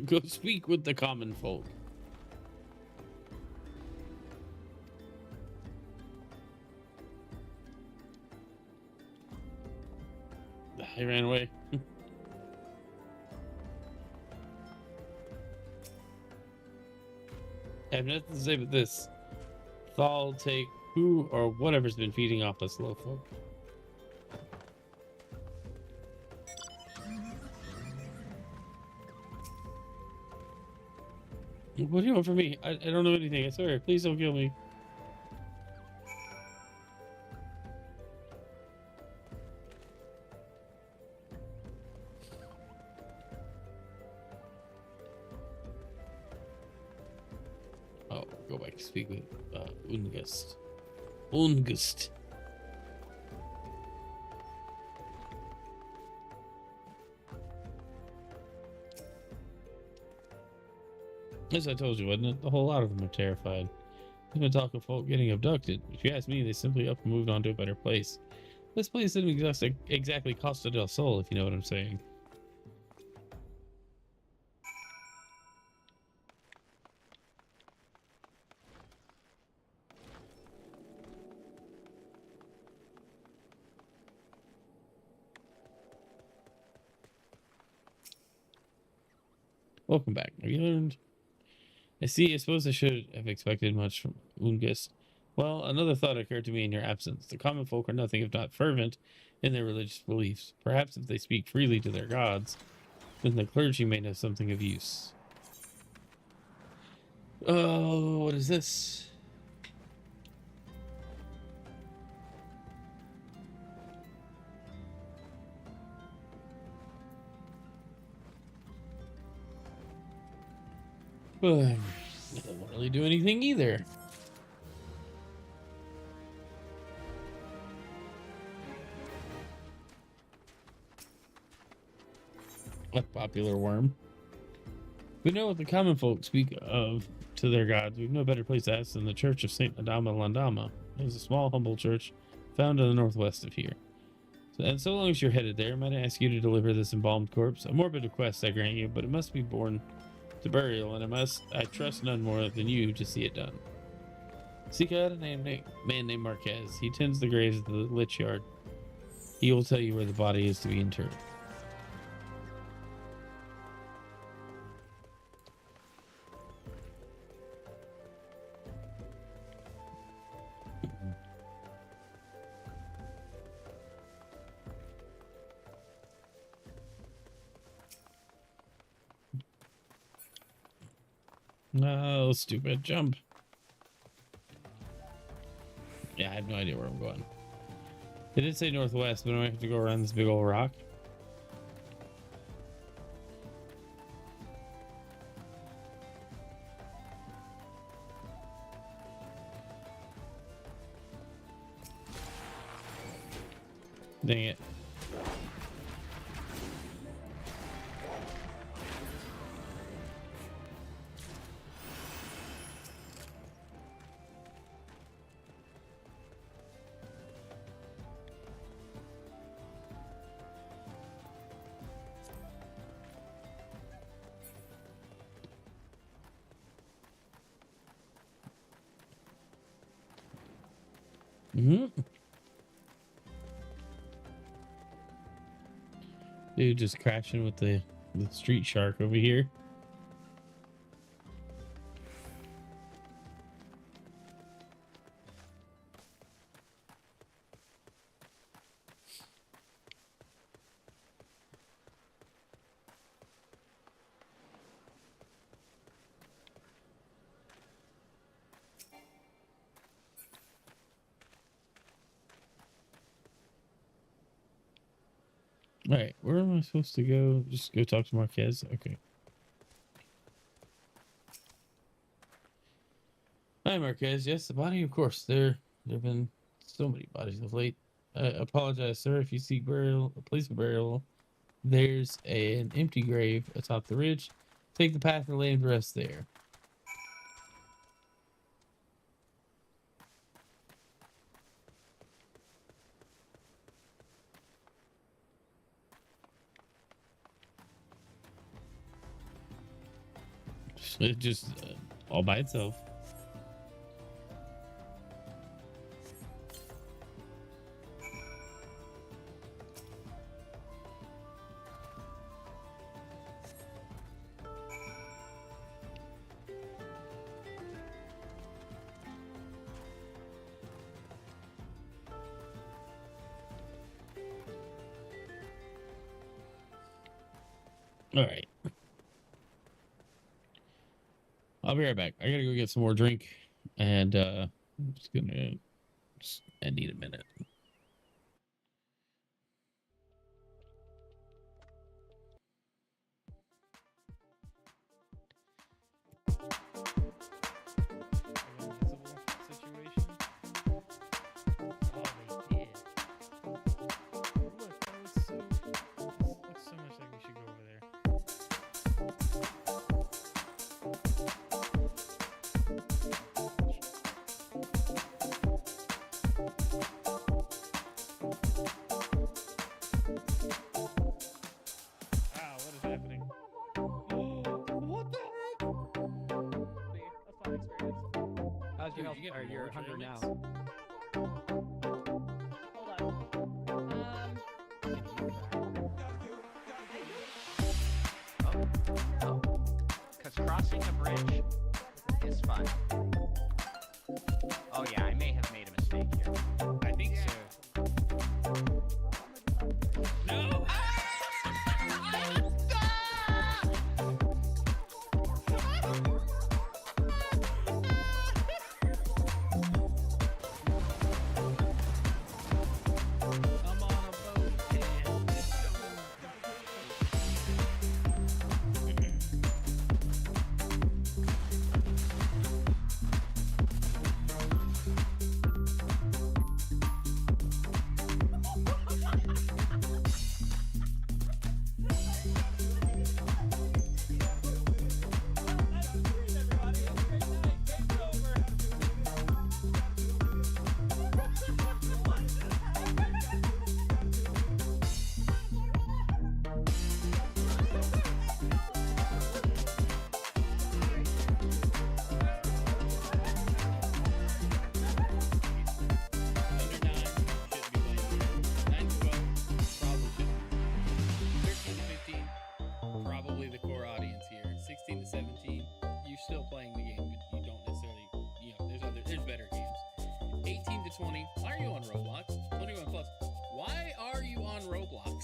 Go speak with the common folk. He ran away. I have nothing to say but this. Thal take who or whatever's been feeding off us low folk. What do you want from me? I don't know anything, I swear. Please don't kill me. Oh, go back to speak with Ungust. Ungust. As I told you, wasn't it? The whole lot of them are terrified. There's been talk of folk getting abducted. If you ask me, they simply up and moved on to a better place. This place didn't exactly Costa del Sol, if you know what I'm saying. Welcome back. Have you learned? I see. I suppose I should have expected much from Ungist. Well, another thought occurred to me in your absence. The common folk are nothing if not fervent in their religious beliefs. Perhaps if they speak freely to their gods, then the clergy may know something of use. Oh, what is this? I don't really do anything either. A popular worm. We know what the common folk speak of to their gods. We've no better place to ask than the Church of Saint Adama Landama. It is a small, humble church found in the northwest of here. And so long as you're headed there, might I ask you to deliver this embalmed corpse? A morbid request, I grant you, but it must be borne to burial, and I trust none more than you to see it done. Seek out a man named Marquez. He tends the graves of the Lich Yard. He will tell you where the body is to be interred. Oh, stupid jump. Yeah, I have no idea where I'm going. It did say northwest, but I have to go around this big old rock. Dang it. Dude, just crashing with the street shark over here. All right, where am I supposed to go? Just go talk to Marquez. Okay. Hi, Marquez. Yes, the body, of course. There have been so many bodies of late. I apologize, sir. If you seek burial, a place of burial, there's an empty grave atop the ridge. Take the path and lay and rest there. It just all by itself. All right. I'll be right back. I gotta go get some more drink, and I'm just gonna I need a minute. How's your health or your hunger now? Because crossing a bridge is fun. Oh yeah, I may have made a mistake here. I think so. No! core audience here. 16 to 17. You're still playing the game, but you don't necessarily, you know, there's better games. 18 to 20. Why are you on Roblox? 21 plus. Why are you on Roblox?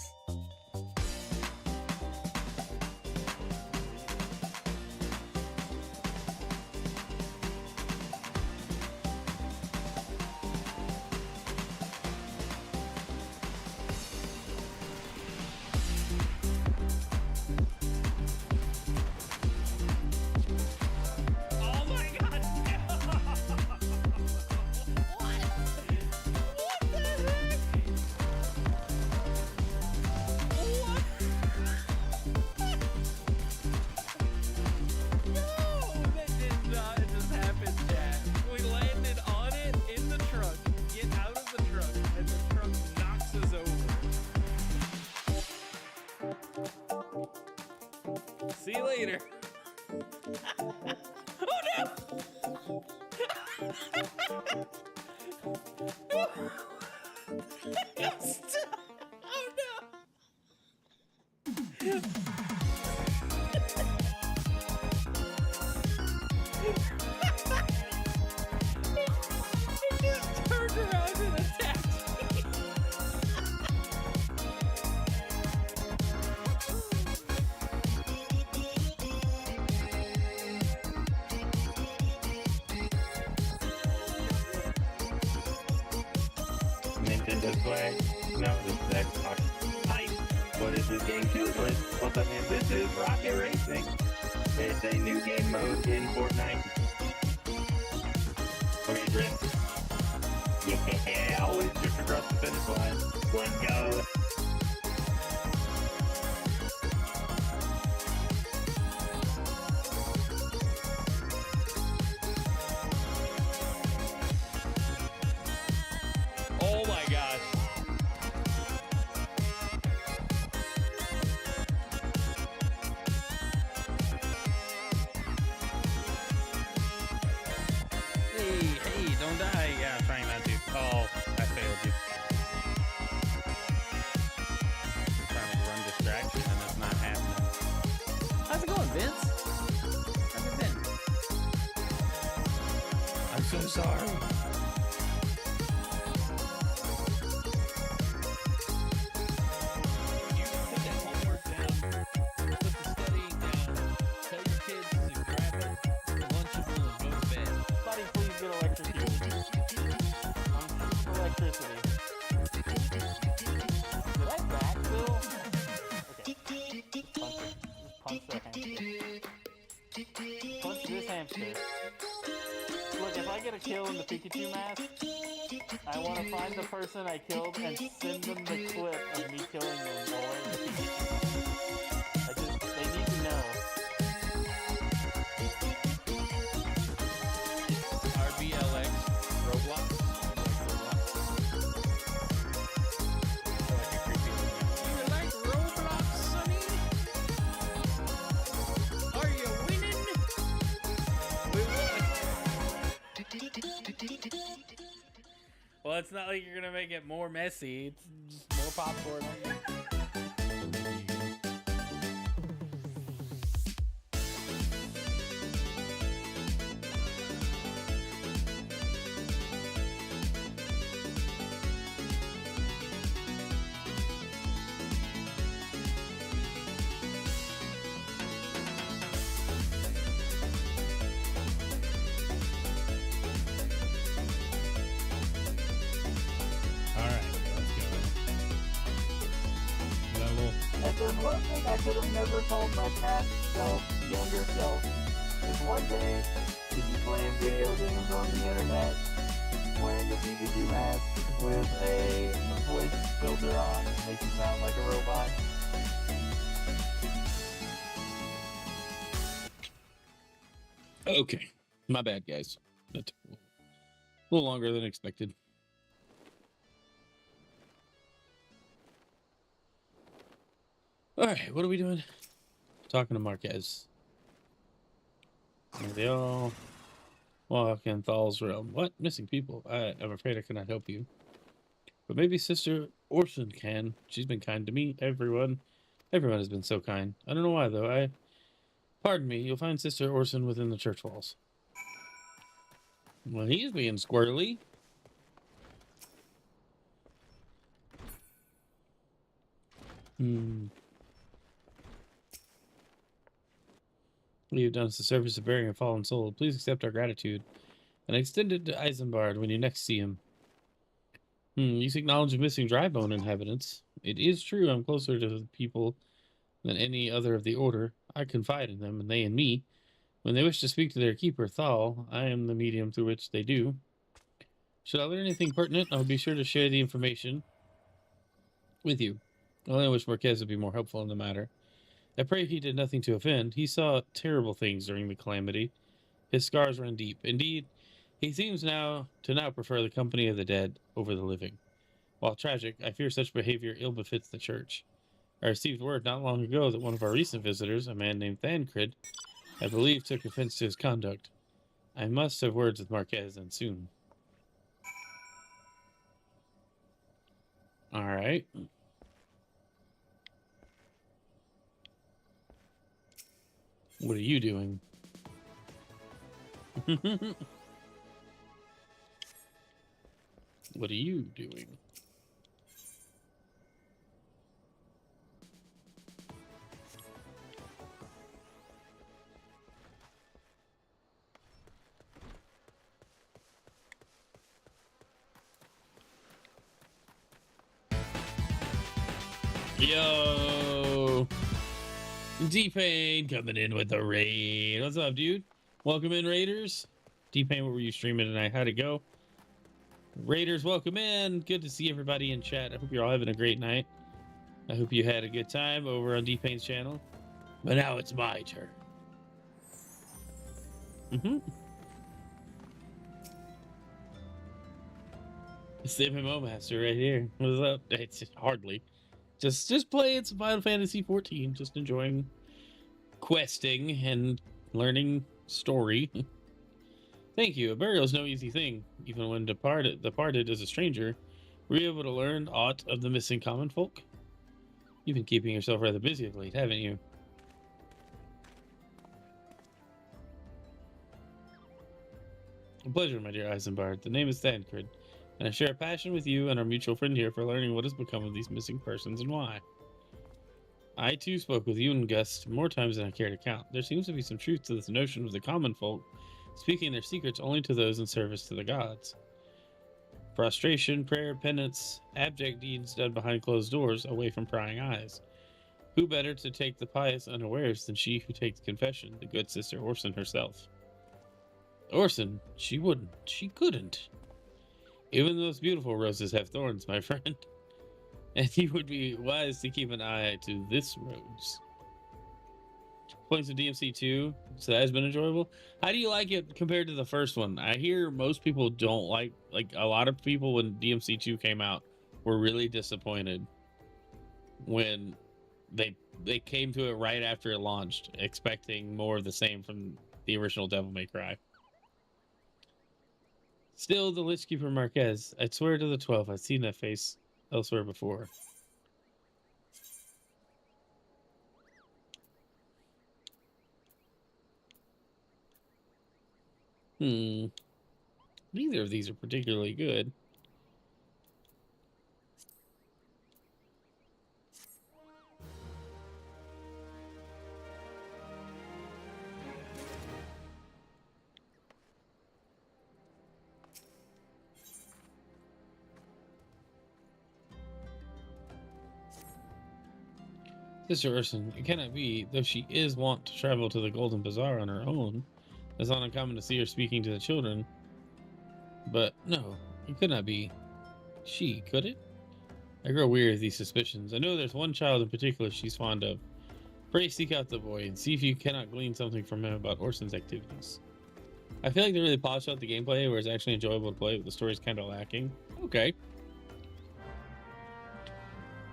See you later. Oh no! Stop! Oh no! It just turned around and attacked me. Nintendo Swag. No, this is Xbox. Nice. What is this game filled with? Well, I mean, this is Rocket Racing. It's a new game mode in Fortnite. Where you drift. Yeah, always drift across the finish line. Let's go. Oh my gosh. Hey, don't die. Yeah, I'm trying not to. Oh, I failed you. I'm trying to run distraction and it's not happening. How's it going, Vince? How's it been? I'm so sorry. Punch this hamster. Look, if I get a kill in the Pikachu mask, I want to find the person I killed and send them the clip of me killing them while wearing the Pikachu mask. They need to know. RBLX Roblox. You like Roblox, Sonny? Are you winning? We won. Well, it's not like you're gonna make it more messy. It's just more popcorn. There's one thing I could have never told my past self, younger self, is one day you'd be playing video games on the internet, wearing a Pikachu mask with a voice filter on, make you sound like a robot. Okay, my bad, guys. That took a little longer than expected. All right, what are we doing? Talking to Marquez. There they all walk in Thal's realm. What? Missing people? I'm afraid I cannot help you. But maybe Sister Orson can. She's been kind to me. Everyone has been so kind. I don't know why, though. Pardon me, you'll find Sister Orson within the church walls. Well, he's being squirrely. What you've done is the service of bearing a fallen soul. Please accept our gratitude and extend it to Isambard when you next see him. You seek knowledge of missing dry bone inhabitants. It is true I'm closer to the people than any other of the order. I confide in them, and they in me. When they wish to speak to their keeper, Thal, I am the medium through which they do. Should I learn anything pertinent, I'll be sure to share the information with you. I only wish Marquez would be more helpful in the matter. I pray he did nothing to offend. He saw terrible things during the calamity. His scars run deep. Indeed, he seems now to prefer the company of the dead over the living. While tragic, I fear such behavior ill befits the church. I received word not long ago that one of our recent visitors, a man named Thancred, I believe took offense to his conduct. I must have words with Marquez, and soon. All right. What are you doing? What are you doing? Yo, D-Pain coming in with the raid. What's up, dude? Welcome in, Raiders. D-Pain, what were you streaming tonight? How'd it go? Raiders, welcome in. Good to see everybody in chat. I hope you're all having a great night. I hope you had a good time over on D-Pain's channel. But now it's my turn. It's the MMO master right here. What's up? It's hardly. Just playing some Final Fantasy 14. Just enjoying questing and learning story. Thank you. A burial is no easy thing. Even when departed as a stranger, were you able to learn aught of the missing common folk? You've been keeping yourself rather busy of late, haven't you? A pleasure, my dear Isambard. The name is Thancred, and I share a passion with you and our mutual friend here for learning what has become of these missing persons and why. I too spoke with you and Gus more times than I care to count. There seems to be some truth to this notion of the common folk speaking their secrets only to those in service to the gods. Prostration, prayer, penance, abject deeds done behind closed doors, away from prying eyes. Who better to take the pious unawares than she who takes confession, the good sister Orson herself? Orson, she wouldn't, she couldn't. Even those beautiful roses have thorns, my friend. And you would be wise to keep an eye to this rose. Playing some DMC 2, so that has been enjoyable. How do you like it compared to the first one? I hear most people don't like a lot of people when DMC 2 came out were really disappointed when they came to it right after it launched, expecting more of the same from the original Devil May Cry. Still, the Lich Keeper Marquez. I'd swear to the 12 I've seen that face elsewhere before. Neither of these are particularly good. Sister Urson, it cannot be, though she is wont to travel to the Golden Bazaar on her own. It's not uncommon to see her speaking to the children. But no, it could not be she, could it? I grow weary of these suspicions. I know there's one child in particular she's fond of. Pray seek out the boy and see if you cannot glean something from him about Orson's activities. I feel like they really polished out the gameplay where it's actually enjoyable to play, but the story's kind of lacking. Okay.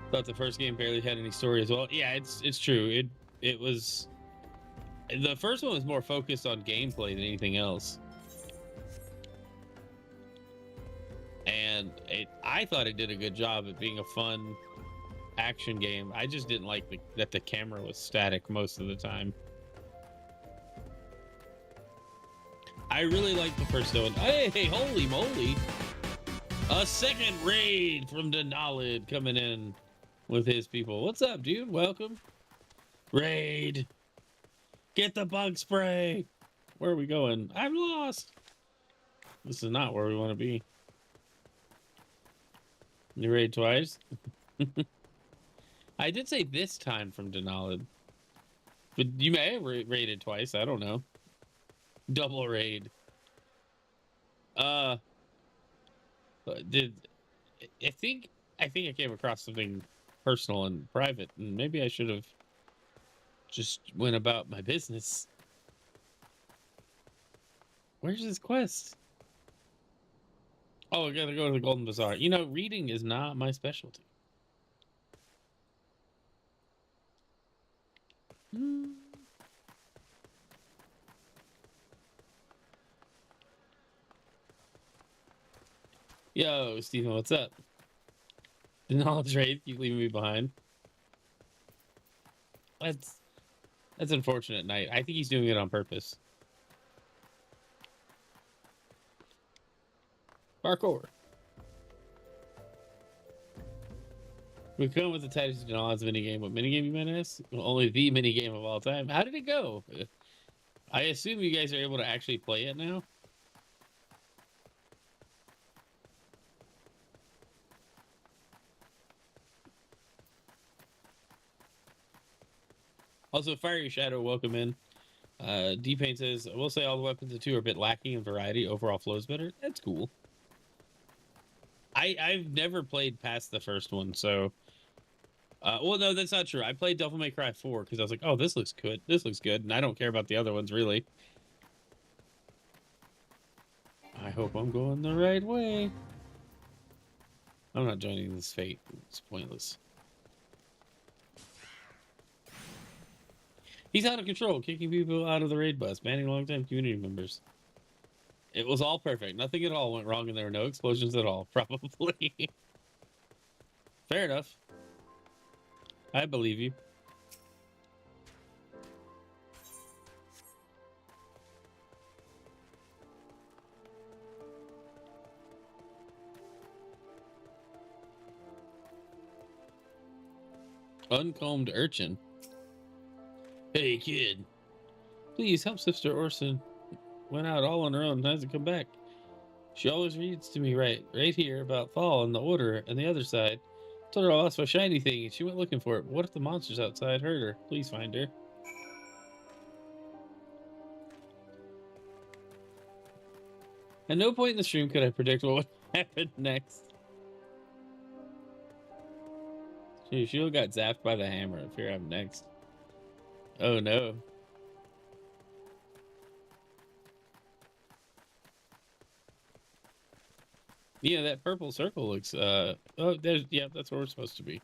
Thought the first game barely had any story as well. Yeah, it's true. It was, the first one was more focused on gameplay than anything else, and I thought it did a good job at being a fun action game. I just didn't like that the camera was static most of the time. I really like the first one. Hey, holy moly. A second raid from Denalid coming in with his people. What's up, dude? Welcome. Raid. Get the bug spray. Where are we going? I'm lost. This is not where we want to be. You raid twice? I did say this time from Denalid. But you may have raided twice. I don't know. Double raid. I think I came across something personal and private, and maybe I should have just went about my business. Where's this quest? Oh, I gotta go to the Golden Bazaar. You know, reading is not my specialty. Yo, Stephen, what's up? The knowledge raid, you leaving me behind. That's unfortunate, Knight. I think he's doing it on purpose. Parkour. We come with the Titans and Odds minigame. What minigame you meant is? Well, only the minigame of all time. How did it go? I assume you guys are able to actually play it now. Also, Fiery Shadow, welcome in. D-Paint says, I will say all the weapons of 2 are a bit lacking in variety. Overall flows better. That's cool. I've never played past the first one, so... well, no, that's not true. I played Devil May Cry 4 because I was like, oh, this looks good. This looks good. And I don't care about the other ones, really. I hope I'm going the right way. I'm not joining this fate. It's pointless. He's out of control, kicking people out of the raid bus, banning longtime community members. It was all perfect. Nothing at all went wrong and there were no explosions at all. Probably. Fair enough. I believe you. Uncombed urchin. Hey, kid. Please help Sister Orson. Went out all on her own and hasn't come back. She always reads to me right here about fall and the order and the other side. Told her I lost my shiny thing and she went looking for it. But what if the monsters outside hurt her? Please find her. At no point in the stream could I predict what would happen next. She got zapped by the hammer. I fear I'm next. Oh no. Yeah, that purple circle looks oh there's yeah, that's where we're supposed to be.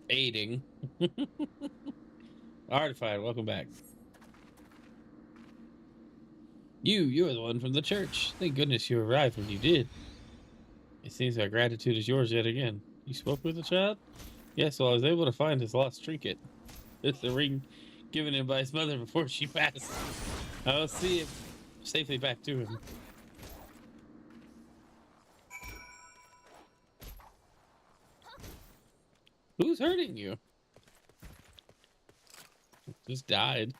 Aiding. Artified, welcome back. You're the one from the church. Thank goodness you arrived when you did. It seems our gratitude is yours yet again. You spoke with the child? Yes, well, I was able to find his lost trinket. It's the ring given him by his mother before she passed. I'll see it safely back to him. Who's hurting you? Just died.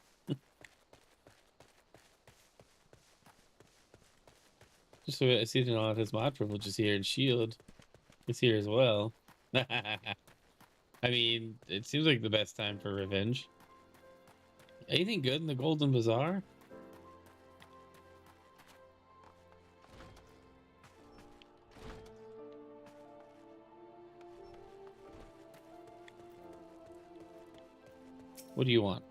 Just so I see it on his mod privileges here, and shield is here as well. I mean, it seems like the best time for revenge. Anything good in the Golden Bazaar? What do you want?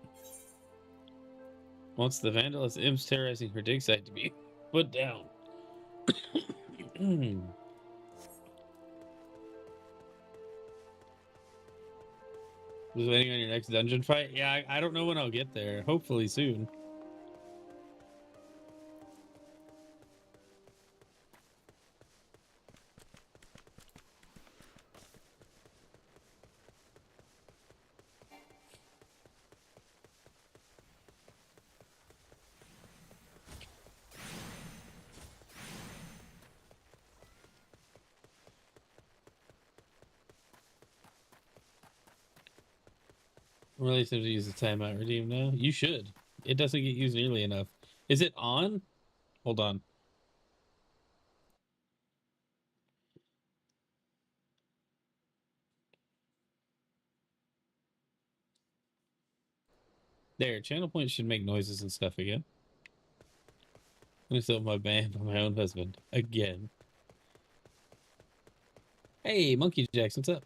Wants the vandalous imps terrorizing her dig site to be put down. Was waiting on your next dungeon fight? Yeah, I don't know when I'll get there. Hopefully soon. I'm really tempted to use the timeout redeem now. You should. It doesn't get used nearly enough. Is it on? Hold on. There, channel points should make noises and stuff again. I'm gonna sell my band by my own husband. Again. Hey, Monkey Jacks, what's up?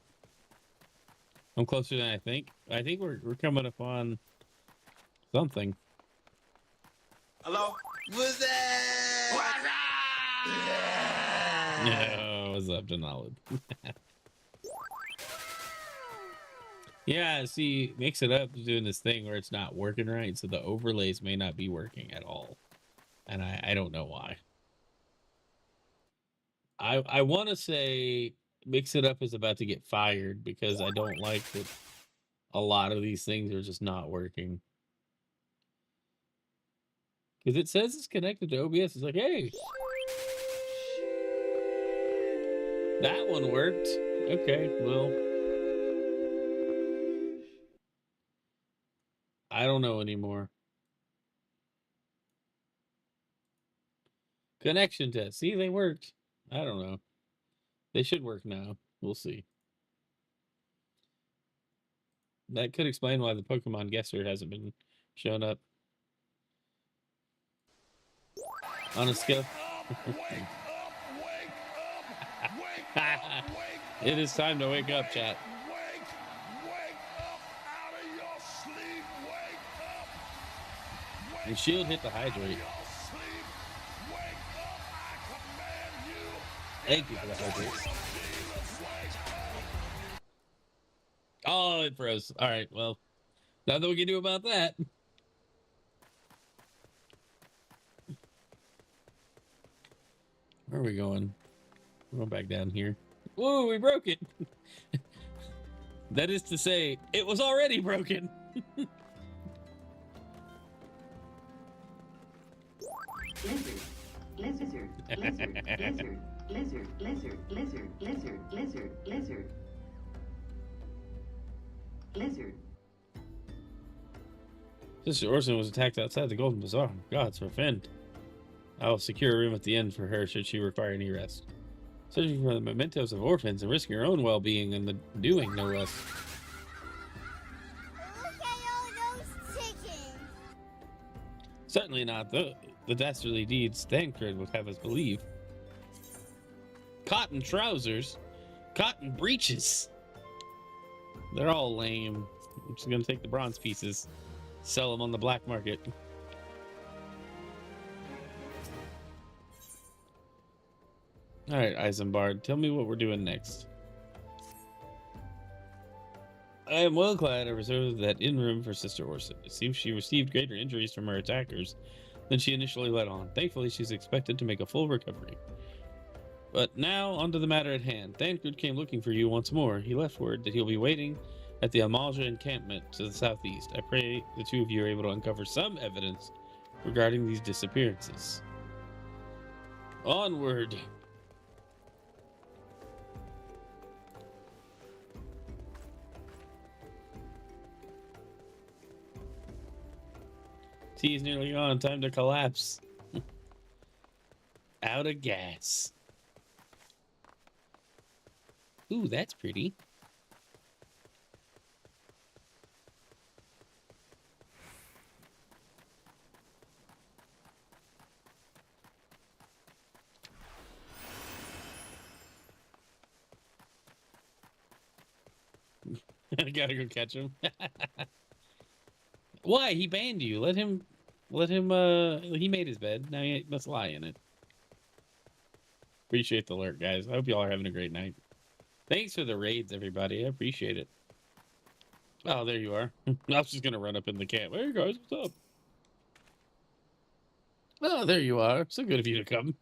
I'm closer than I think. I think we're coming up on something. Hello? What's that? No, what's up, Denali? Yeah, see, Mix It Up is doing this thing where it's not working right, so the overlays may not be working at all. And I don't know why. I want to say Mix It Up is about to get fired because I don't like that a lot of these things are just not working. Because it says it's connected to OBS. It's like, hey, that one worked. Okay, well, I don't know anymore. Connection test. See, they worked. I don't know. They should work now. We'll see. That could explain why the Pokemon guesser hasn't been showing up. On a scale. It is time to wake up, chat. And shield hit the hydrate. Thank you for the hydrate. Oh, it froze. All right, well, nothing we can do about that. Where are we going? We're going back down here. Whoa, we broke it. That is to say, it was already broken. Lizard, lizard, lizard, lizard, lizard, lizard, lizard, lizard, lizard, lizard, lizard. Sister Orson was attacked outside the Golden Bazaar. Gods defend. I will secure a room at the inn for her should she require any rest. Searching for the mementos of orphans and risking her own well-being and the doing, no less. Look at all those chickens! Certainly not the dastardly deeds Thancred would have us believe. Cotton trousers, cotton breeches. They're all lame. I'm just gonna take the bronze pieces, sell them on the black market. All right, Isambard, tell me what we're doing next. I am well glad I reserved that inn room for Sister Orson. It seems she received greater injuries from her attackers than she initially let on. Thankfully, she's expected to make a full recovery. But now, onto the matter at hand. Thancred came looking for you once more. He left word that he'll be waiting at the Amalja encampment to the southeast. I pray the two of you are able to uncover some evidence regarding these disappearances. Onward! Tea is nearly gone. Time to collapse. Out of gas. Ooh, that's pretty. I gotta go catch him. Why? He banned you. Let him, he made his bed. Now he must lie in it. Appreciate the alert, guys. I hope y'all are having a great night. Thanks for the raids, everybody. I appreciate it. Oh, there you are. I was just gonna run up in the camp. Hey guys, what's up? Oh, there you are. So good of you to come.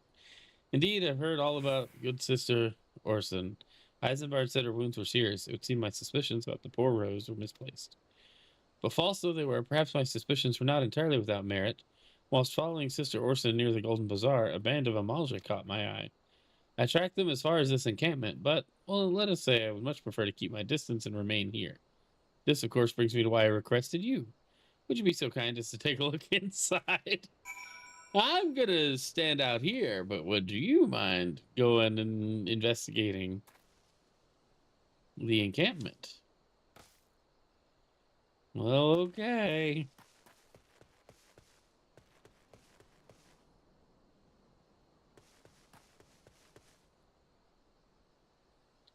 Indeed, I've heard all about good sister Orson. Eisenbart said her wounds were serious. It would seem my suspicions about the poor Rose were misplaced. But false though they were, perhaps my suspicions were not entirely without merit. Whilst following Sister Orson near the Golden Bazaar, a band of Amalja caught my eye. I tracked them as far as this encampment, but, well, let us say I would much prefer to keep my distance and remain here. This, of course, brings me to why I requested you. Would you be so kind as to take a look inside? I'm gonna stand out here, but would you mind going and investigating the encampment? Well, okay.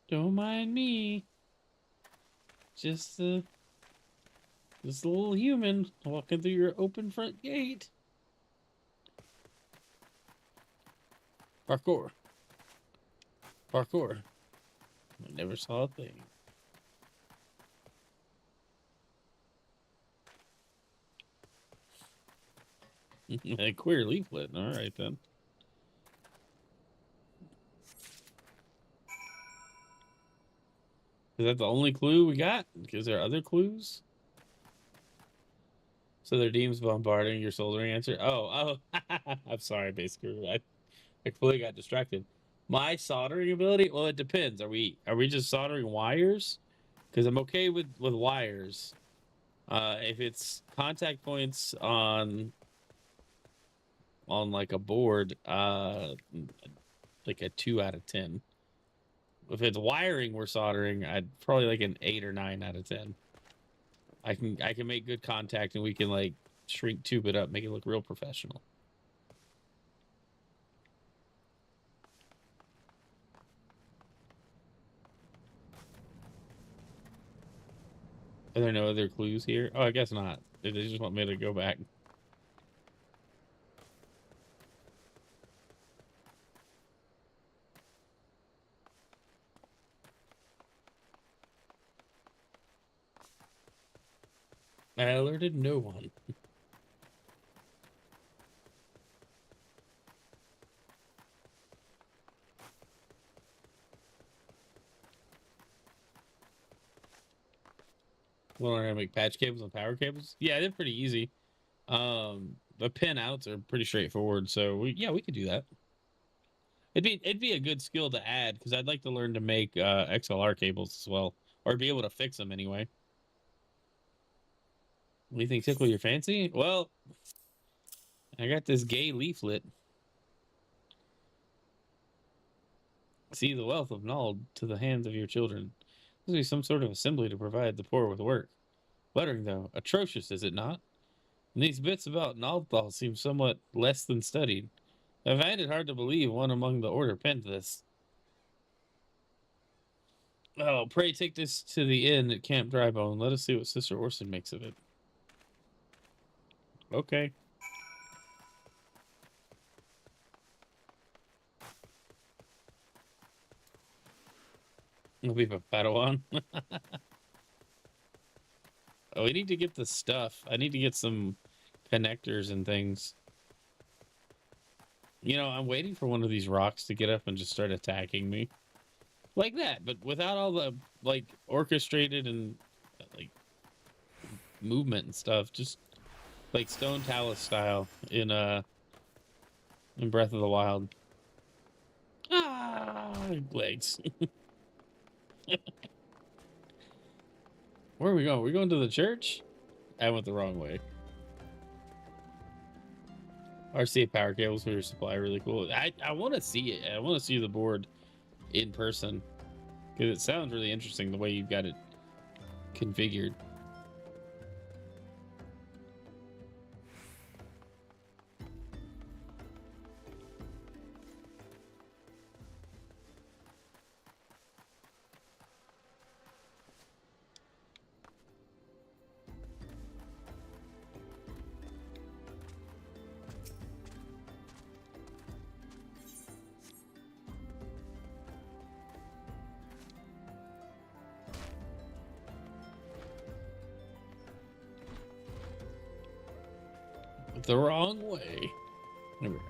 Don't mind me. Just this little human walking through your open front gate. Parkour. Parkour. I never saw a thing. A queer leaflet. All right, then. Is that the only clue we got? Is there other clues? So their deems bombarding your soldering answer. Oh. I'm sorry, basically. I completely got distracted. My soldering ability? Well, it depends. Are we just soldering wires? Because I'm okay with wires. If it's contact points on like a board, like a 2 out of 10. If it's wiring we're soldering, I'd probably like an 8 or 9 out of 10. I can make good contact, and we can like shrink tube it up, make it look real professional. Are there no other clues here? Oh, I guess not. They just want me to go back. I alerted no one. Well, I'm gonna make patch cables and power cables. Yeah, they're pretty easy. The pin outs are pretty straightforward, so we could do that. It'd be a good skill to add, because I'd like to learn to make XLR cables as well, or be able to fix them anyway. What do you think tickle your fancy? Well, I got this gay leaflet. See the wealth of knowledge to the hands of your children. This will be some sort of assembly to provide the poor with work. Lettering, though, atrocious, is it not? And these bits about Naldthal seem somewhat less than studied. I find it hard to believe one among the order penned this. Oh, pray take this to the inn at Camp Drybone. Let us see what Sister Orson makes of it. Okay. We'll be a Padawan. Oh, we need to get the stuff. I need to get some connectors and things. You know, I'm waiting for one of these rocks to get up and just start attacking me. Like that, but without all the, like, orchestrated and, like, movement and stuff. Just, like, Stone Talus style in Breath of the Wild. Ah, legs. Where are we going? We're going to the church? I went the wrong way. RCA power cables for your supply, really cool. I want to see it. I want to see the board in person, because it sounds really interesting the way you've got it configured. the wrong way. There we go.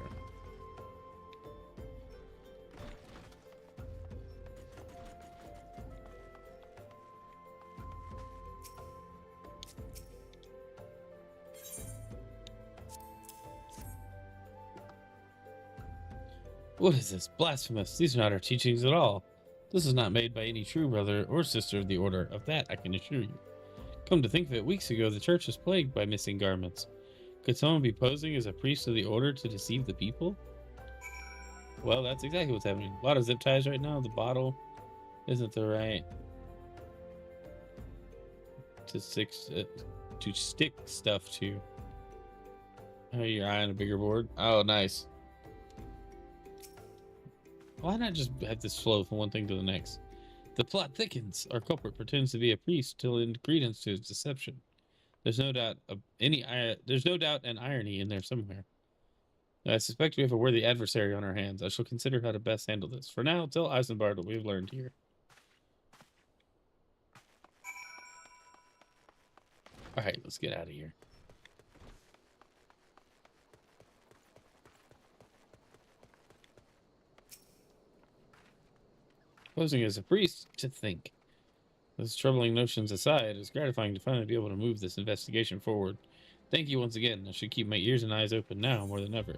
What is this? Blasphemous. These are not our teachings at all. This is not made by any true brother or sister of the order. Of that, I can assure you. Come to think of it, weeks ago, the church was plagued by missing garments. Could someone be posing as a priest of the order to deceive the people? Well, that's exactly what's happening. A lot of zip ties right now. The bottle isn't the right to stick stuff to. Oh, your eye on a bigger board. Oh, nice. Why not just have this flow from one thing to the next? The plot thickens. Our culprit pretends to be a priest to lend credence to his deception. There's no doubt an irony in there somewhere. I suspect we have a worthy adversary on our hands. I shall consider how to best handle this. For now, tell Eisenbart what we've learned here. Alright, let's get out of here. Posing as a priest, to think. Those troubling notions aside, it's gratifying to finally be able to move this investigation forward. Thank you once again. I should keep my ears and eyes open now more than ever.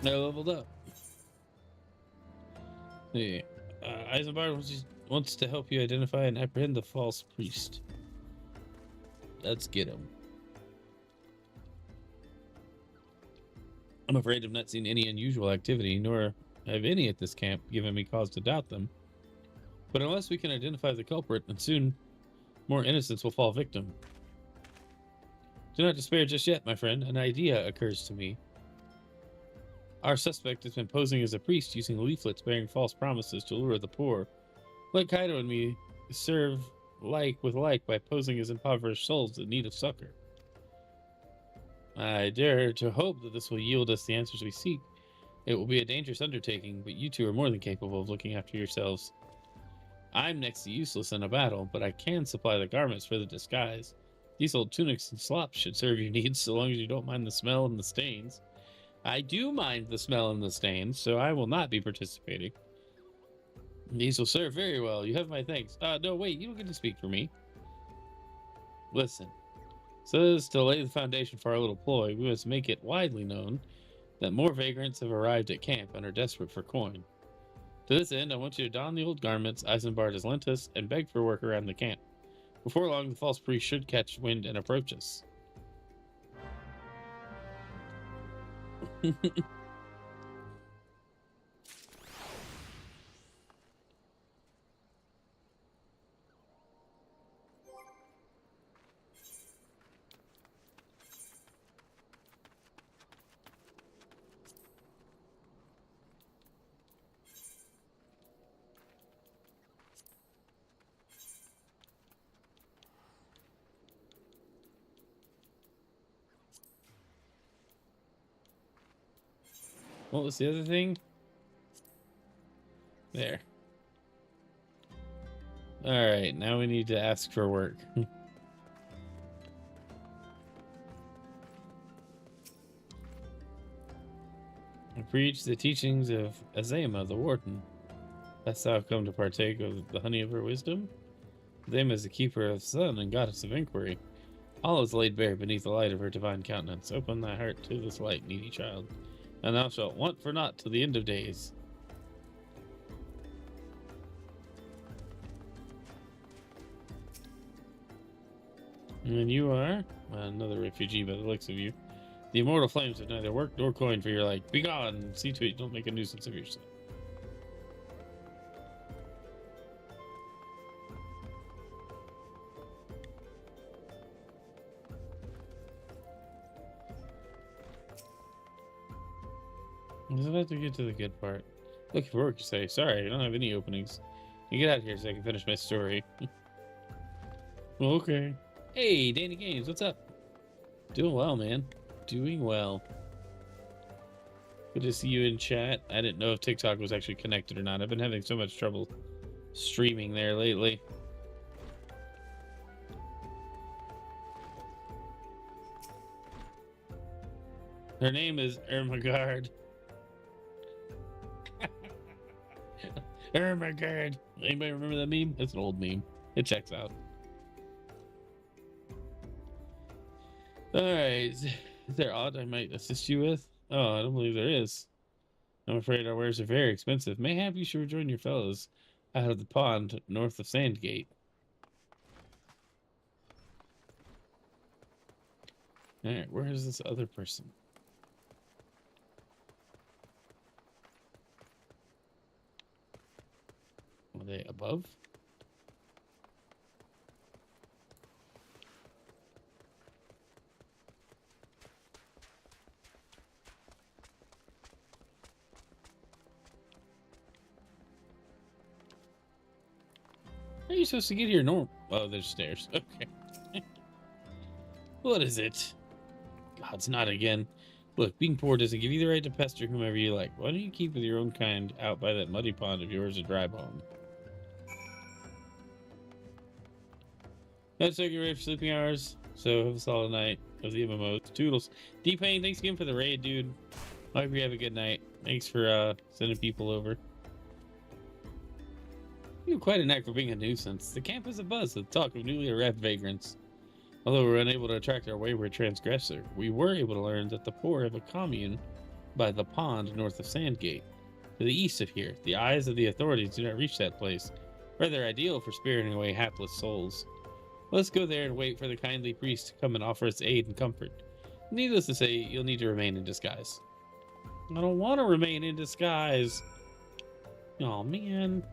I leveled up. Yeah. Eisenbart wants to help you identify and apprehend the false priest. Let's get him. I'm afraid I've not seen any unusual activity, nor have any at this camp given me cause to doubt them. But unless we can identify the culprit, and soon more innocents will fall victim. Do not despair just yet, my friend. An idea occurs to me. Our suspect has been posing as a priest using leaflets bearing false promises to lure the poor. Let Kaido and me serve like with like by posing as impoverished souls in need of succor. I dare to hope that this will yield us the answers we seek. It will be a dangerous undertaking, but you two are more than capable of looking after yourselves. I'm next to useless in a battle, but I can supply the garments for the disguise. These old tunics and slops should serve your needs so long as you don't mind the smell and the stains. I do mind the smell and the stains, so I will not be participating. These will serve very well. You have my thanks. No, wait, you don't get to speak for me. Listen. So as to lay the foundation for our little ploy, we must make it widely known that more vagrants have arrived at camp and are desperate for coin. To this end, I want you to don the old garments Eisenbart has lent us and beg for work around the camp. Before long, the false priest should catch wind and approach us. What was the other thing? There. Alright, now we need to ask for work. Preach the teachings of Azema, the warden. Hast thou come to partake of the honey of her wisdom? Azema is the keeper of the sun and goddess of inquiry. All is laid bare beneath the light of her divine countenance. Open thy heart to this light, needy child, and thou shalt want for naught to the end of days. And you are another refugee by the looks of you. The immortal flames have neither work nor coin for your like. Be gone! See to it, don't make a nuisance of yourself. I was about to get to the good part. Looking for work, you say. Sorry, I don't have any openings. You get out of here so I can finish my story. Well, okay. Hey, Danny Games, what's up? Doing well, man. Doing well. Good to see you in chat. I didn't know if TikTok was actually connected or not. I've been having so much trouble streaming there lately. Her name is Ermagard. Ermagard. Anybody remember that meme? It's an old meme. It checks out. Alright. Is there odd I might assist you with? Oh, I don't believe there is. I'm afraid our wares are very expensive. Mayhap you should rejoin your fellows out of the pond north of Sandgate. Alright, where is this other person? Are they above? How are you supposed to get here? No. Oh, there's stairs. Okay. What is it? God's not again. Look, being poor doesn't give you the right to pester whomever you like. Why don't you keep with your own kind out by that muddy pond of yours and drive home? That's okay, right for sleeping hours. So have a solid night of the MMOs. Toodles. D-Pain, thanks again for the raid, dude. I hope you have a good night. Thanks for sending people over. You have quite a knack for being a nuisance. The camp is abuzz with talk of newly arrived vagrants. Although we were unable to attract our wayward transgressor, we were able to learn that the poor have a commune by the pond north of Sandgate. To the east of here, the eyes of the authorities do not reach that place. Rather ideal for spiriting away hapless souls. Let's go there and wait for the kindly priest to come and offer us aid and comfort. Needless to say, you'll need to remain in disguise. I don't want to remain in disguise. Oh man.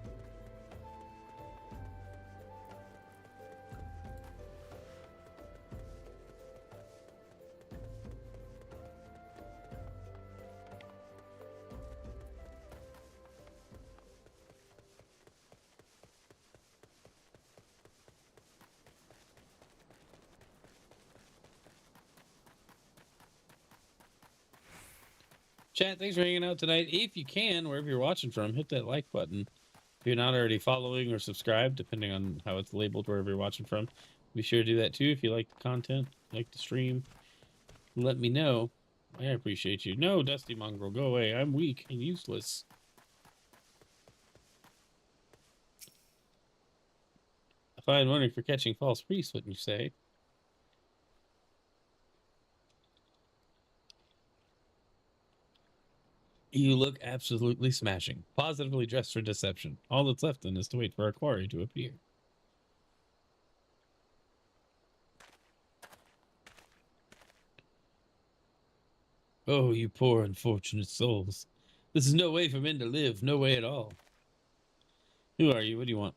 Chat, thanks for hanging out tonight. If you can, wherever you're watching from, hit that like button. If you're not already following or subscribed, depending on how it's labeled wherever you're watching from, be sure to do that too. If you like the content, like the stream, let me know. I appreciate you. No, Dusty Mongrel, go away. I'm weak and useless. A fine morning for catching false priests, wouldn't you say? You look absolutely smashing. Positively dressed for deception. All that's left then is to wait for our quarry to appear. Oh, you poor unfortunate souls. This is no way for men to live. No way at all. Who are you? What do you want?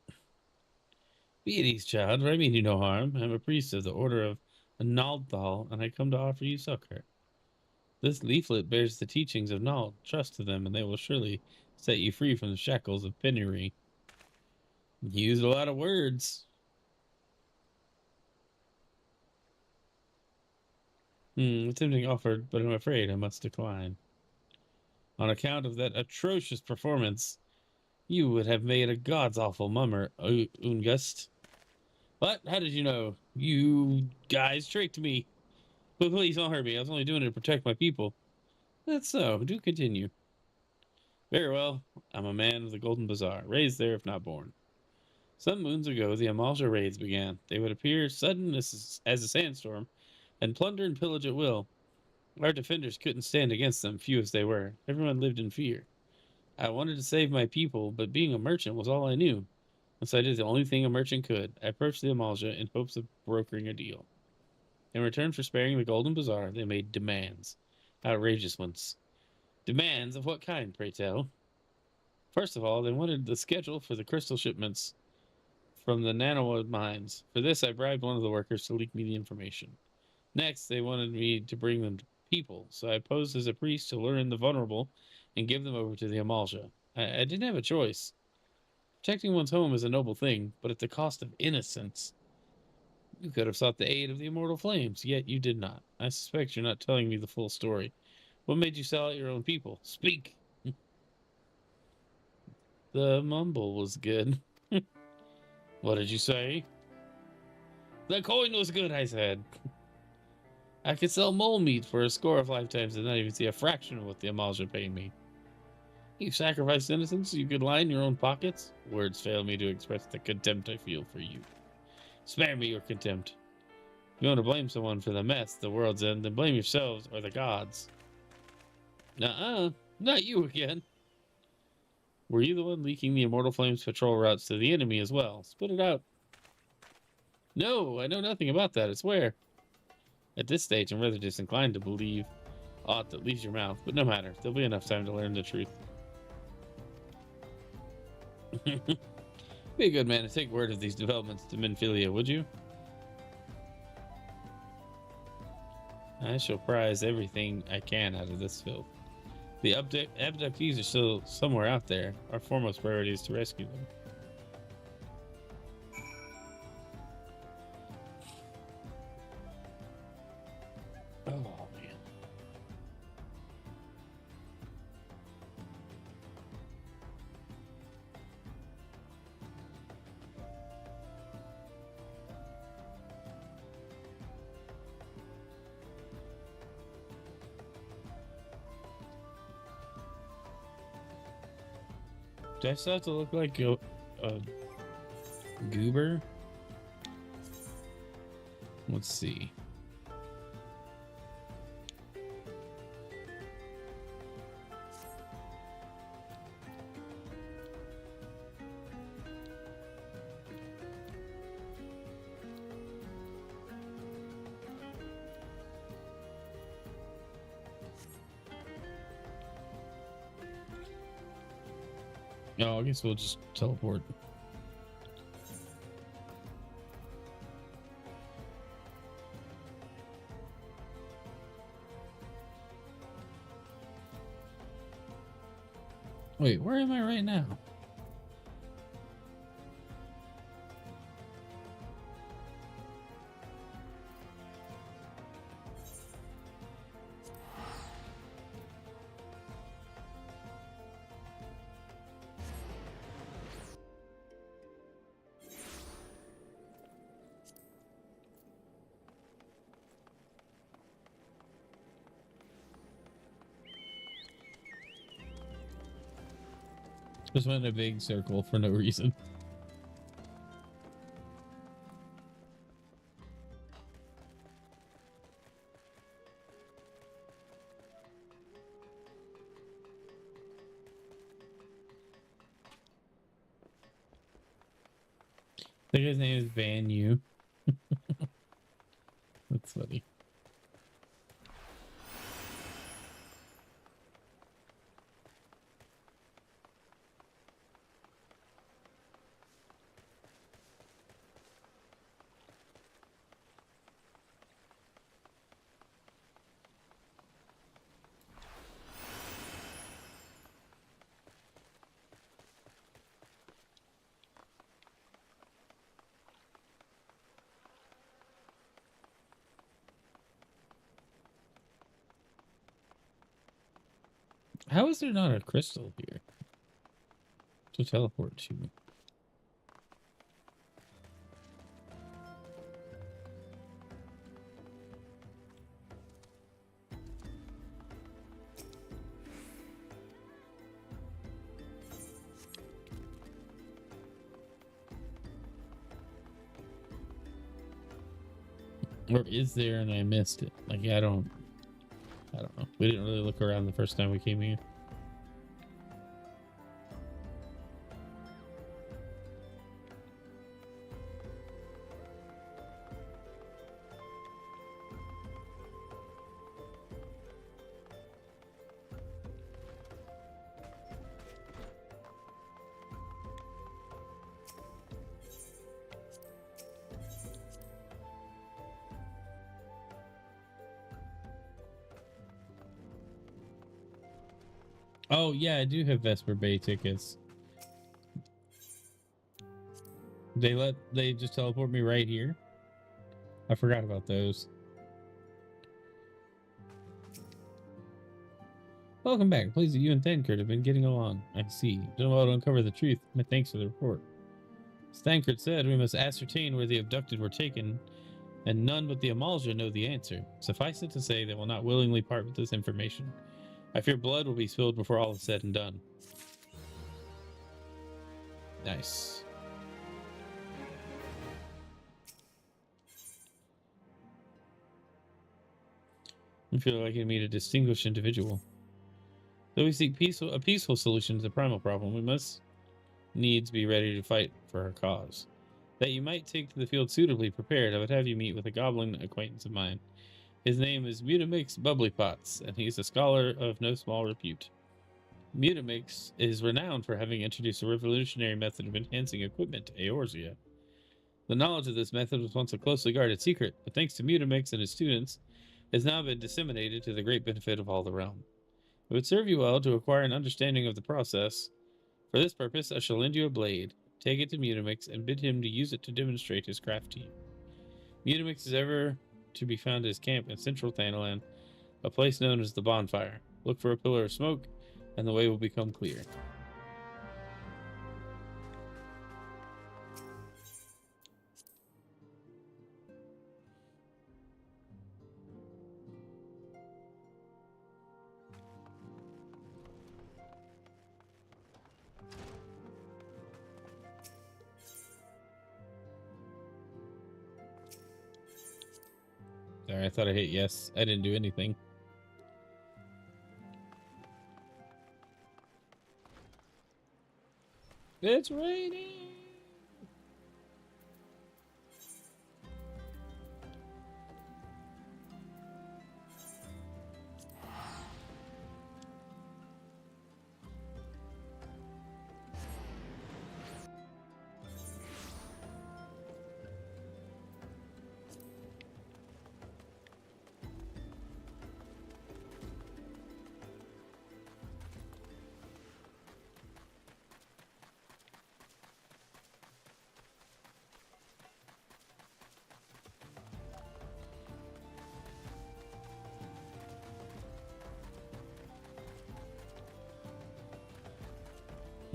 Be at ease, child, for I mean you no harm. I'm a priest of the order of Naldthal, and I come to offer you succor. This leaflet bears the teachings of Nald. Trust to them, and they will surely set you free from the shackles of penury. You used a lot of words. A tempting offer, but I'm afraid I must decline. On account of that atrocious performance, you would have made a god's awful mummer, Ungust. What? How did you know? You guys tricked me. But please don't hurt me. I was only doing it to protect my people. That's so. Do continue. Very well. I'm a man of the Golden Bazaar, raised there if not born. Some moons ago, the Amalja raids began. They would appear sudden as a sandstorm, and plunder and pillage at will. Our defenders couldn't stand against them, few as they were. Everyone lived in fear. I wanted to save my people, but being a merchant was all I knew. And so I did the only thing a merchant could. I approached the Amalja in hopes of brokering a deal. In return for sparing the Golden Bazaar, they made demands. Outrageous ones. Demands of what kind, pray tell? First of all, they wanted the schedule for the crystal shipments from the Nanowood mines. For this, I bribed one of the workers to leak me the information. Next, they wanted me to bring them to people, so I posed as a priest to lure in the vulnerable and give them over to the Amalja. I didn't have a choice. Protecting one's home is a noble thing, but at the cost of innocence. You could have sought the aid of the immortal flames, yet you did not. I suspect you're not telling me the full story. What made you sell out your own people? Speak. The mumble was good. What did you say? The coin was good, I said. I could sell mole meat for a score of lifetimes and not even see a fraction of what the Amalja paid me. You sacrificed innocence so you could line your own pockets? Words fail me to express the contempt I feel for you. Spare me your contempt. If you want to blame someone for the mess, the world's end, then blame yourselves or the gods. Nuh-uh, not you again. Were you the one leaking the Immortal Flames patrol routes to the enemy as well? Spit it out. No, I know nothing about that, I swear. At this stage, I'm rather disinclined to believe aught that leaves your mouth, but no matter. There'll be enough time to learn the truth. Be a good man to take word of these developments to Minfilia, would you? I shall prize everything I can out of this filth. The abductees are still somewhere out there. Our foremost priority is to rescue them. Oh, man. Do I still have to look like a goober? Let's see. Oh, I guess we'll just teleport. Wait, where am I right now? Just went in a big circle for no reason. The guy's name is Van Yu. That's funny. How is there not a crystal here to teleport to? Or is there and I missed it? Like, I don't know. We didn't really look around the first time we came here. Oh, yeah, I do have Vesper Bay tickets. They just teleport me right here. I forgot about those. Welcome back. Pleased that you and Thancred have been getting along. I see. Done well to uncover the truth. My thanks for the report. As Thancred said, we must ascertain where the abducted were taken, and none but the Amalja know the answer. Suffice it to say, they will not willingly part with this information. I fear blood will be spilled before all is said and done. Nice. I feel like I meet a distinguished individual. Though we seek a peaceful solution to the primal problem, we must needs be ready to fight for our cause. That you might take to the field suitably prepared, I would have you meet with a goblin acquaintance of mine. His name is Mutamix Bubblypots, and he is a scholar of no small repute. Mutamix is renowned for having introduced a revolutionary method of enhancing equipment to Eorzea. The knowledge of this method was once a closely guarded secret, but thanks to Mutamix and his students, it has now been disseminated to the great benefit of all the realm. It would serve you well to acquire an understanding of the process. For this purpose, I shall lend you a blade. Take it to Mutamix and bid him to use it to demonstrate his craft to you. Mutamix is ever to be found at his camp in central Thanalan, a place known as the Bonfire. Look for a pillar of smoke, and the way will become clear. Sorry, I thought I hit yes. I didn't do anything. It's raining!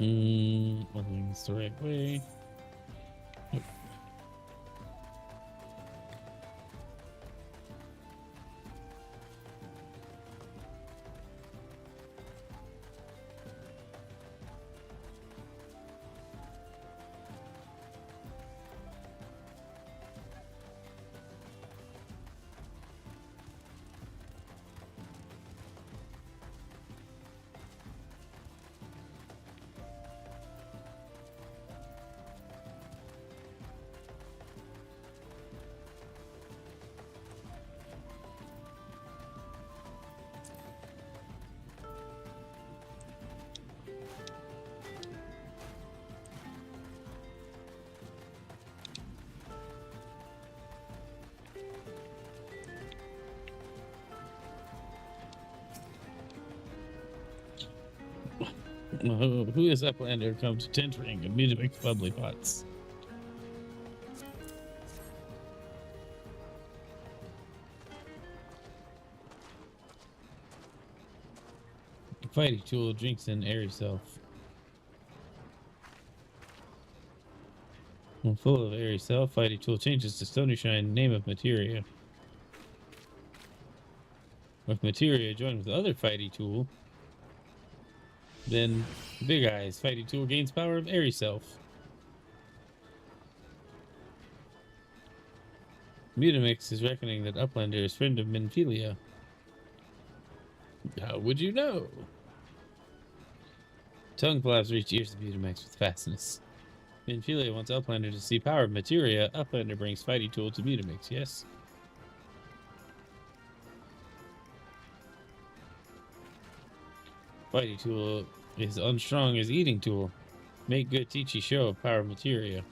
I think it's the right way. Yep. Who is Uplander comes to tentering and Mutamix Bubblypots? Fighty tool drinks in airy self. When full of airy self, Fighty tool changes to Stony Shine, name of materia. With materia joined with other Fighty tool, then Big Eyes Fighty tool gains power of airy self. Mutamix is reckoning that Uplander is friend of Minfilia. How would you know? Tongue flaps reach ears of Mutamix with fastness. Minfilia wants Uplander to see power of materia. Uplander brings Fighty tool to Mutamix, yes? Fighty tool is unstrong as eating tool. Make good teachy show of power of materia.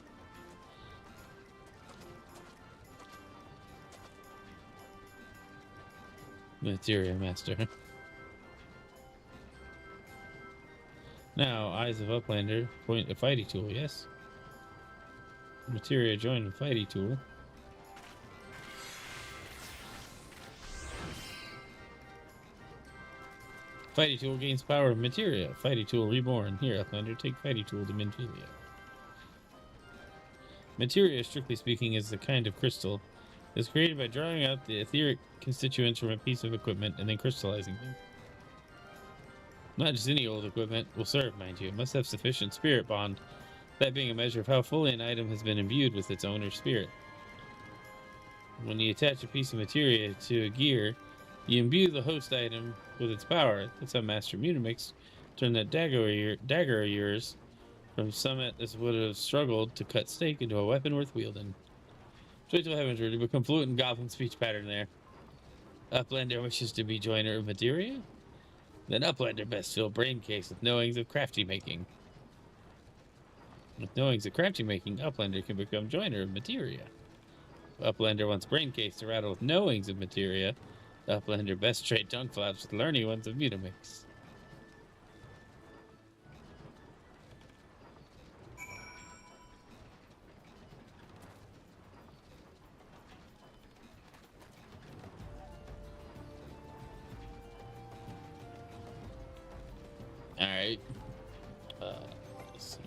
Materia master. Now, Eyes of Uplander point a Fighty tool, yes? Materia joined with Fighty tool. Fighty Tool gains power of materia. Fighty Tool reborn. Here, Uplander, take Fighty Tool to Minfilia. Materia, strictly speaking, is the kind of crystal. It's created by drawing out the etheric constituents from a piece of equipment and then crystallizing them. Not just any old equipment will serve, mind you. It must have sufficient spirit bond, that being a measure of how fully an item has been imbued with its owner's spirit. When you attach a piece of materia to a gear, you imbue the host item with its power. That's how Master Mutamix turned that dagger of yours from Summit that would have struggled to cut steak into a weapon worth wielding. Wait till heavens to become fluent in goblin speech pattern there. Uplander wishes to be joiner of materia? Then Uplander best fill brain case with knowings of crafty making. With knowings of crafty making, Uplander can become joiner of materia. Uplander wants brain case to rattle with knowings of materia. Uplander best trade tongue flaps with learning ones of Mutamix. Alright. Let's see.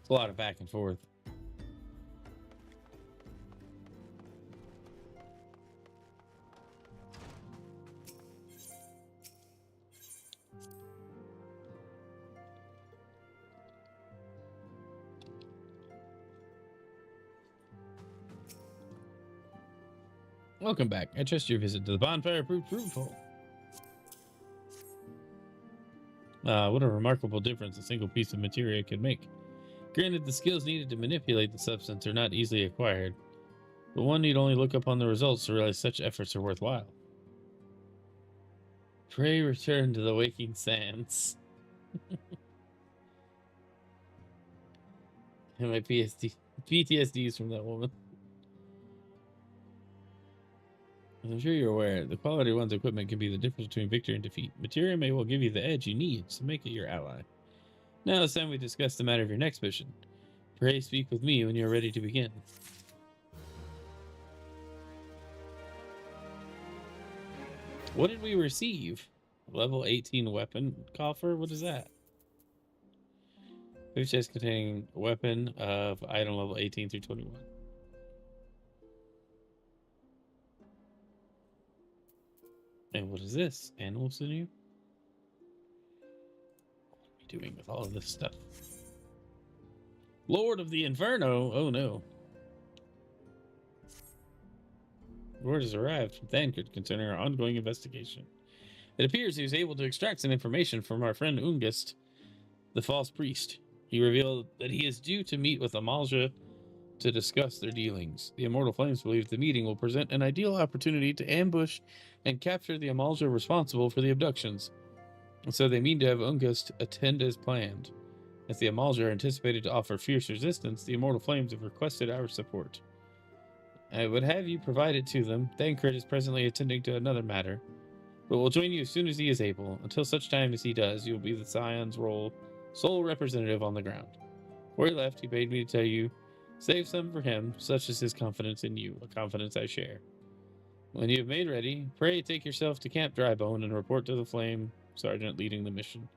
A lot of back and forth. Welcome back. I trust your visit to the bonfire proved fruitful. What a remarkable difference a single piece of materia can make. Granted, the skills needed to manipulate the substance are not easily acquired, but one need only look upon the results to realize such efforts are worthwhile. Pray return to the waking sands. And my PTSDs from that woman. As I'm sure you're aware, the quality of one's equipment can be the difference between victory and defeat. Materia may well give you the edge you need to make it your ally. Now it's time we discuss the matter of your next mission. Pray speak with me when you're ready to begin. What did we receive? Level 18 weapon coffer? What is that? Food chest containing weapon of item level 18 through 21. And what is this? Animal sinew? What are we doing with all of this stuff? Lord of the Inferno! Oh no. Word has arrived from Thancred concerning our ongoing investigation. It appears he was able to extract some information from our friend Ungist, the false priest. He revealed that he is due to meet with Amalja to discuss their dealings. The Immortal Flames believe the meeting will present an ideal opportunity to ambush and capture the Amalja responsible for the abductions. And so they mean to have Ungist attend as planned. As the Amalja are anticipated to offer fierce resistance, the Immortal Flames have requested our support. I would have you provide it to them. Thancred is presently attending to another matter, but will join you as soon as he is able. Until such time as he does, you will be the Scion's sole representative on the ground. Before he left, he bade me to tell you, save some for him, such is his confidence in you, a confidence I share. When you have made ready, pray take yourself to Camp Drybone and report to the Flame Sergeant leading the mission.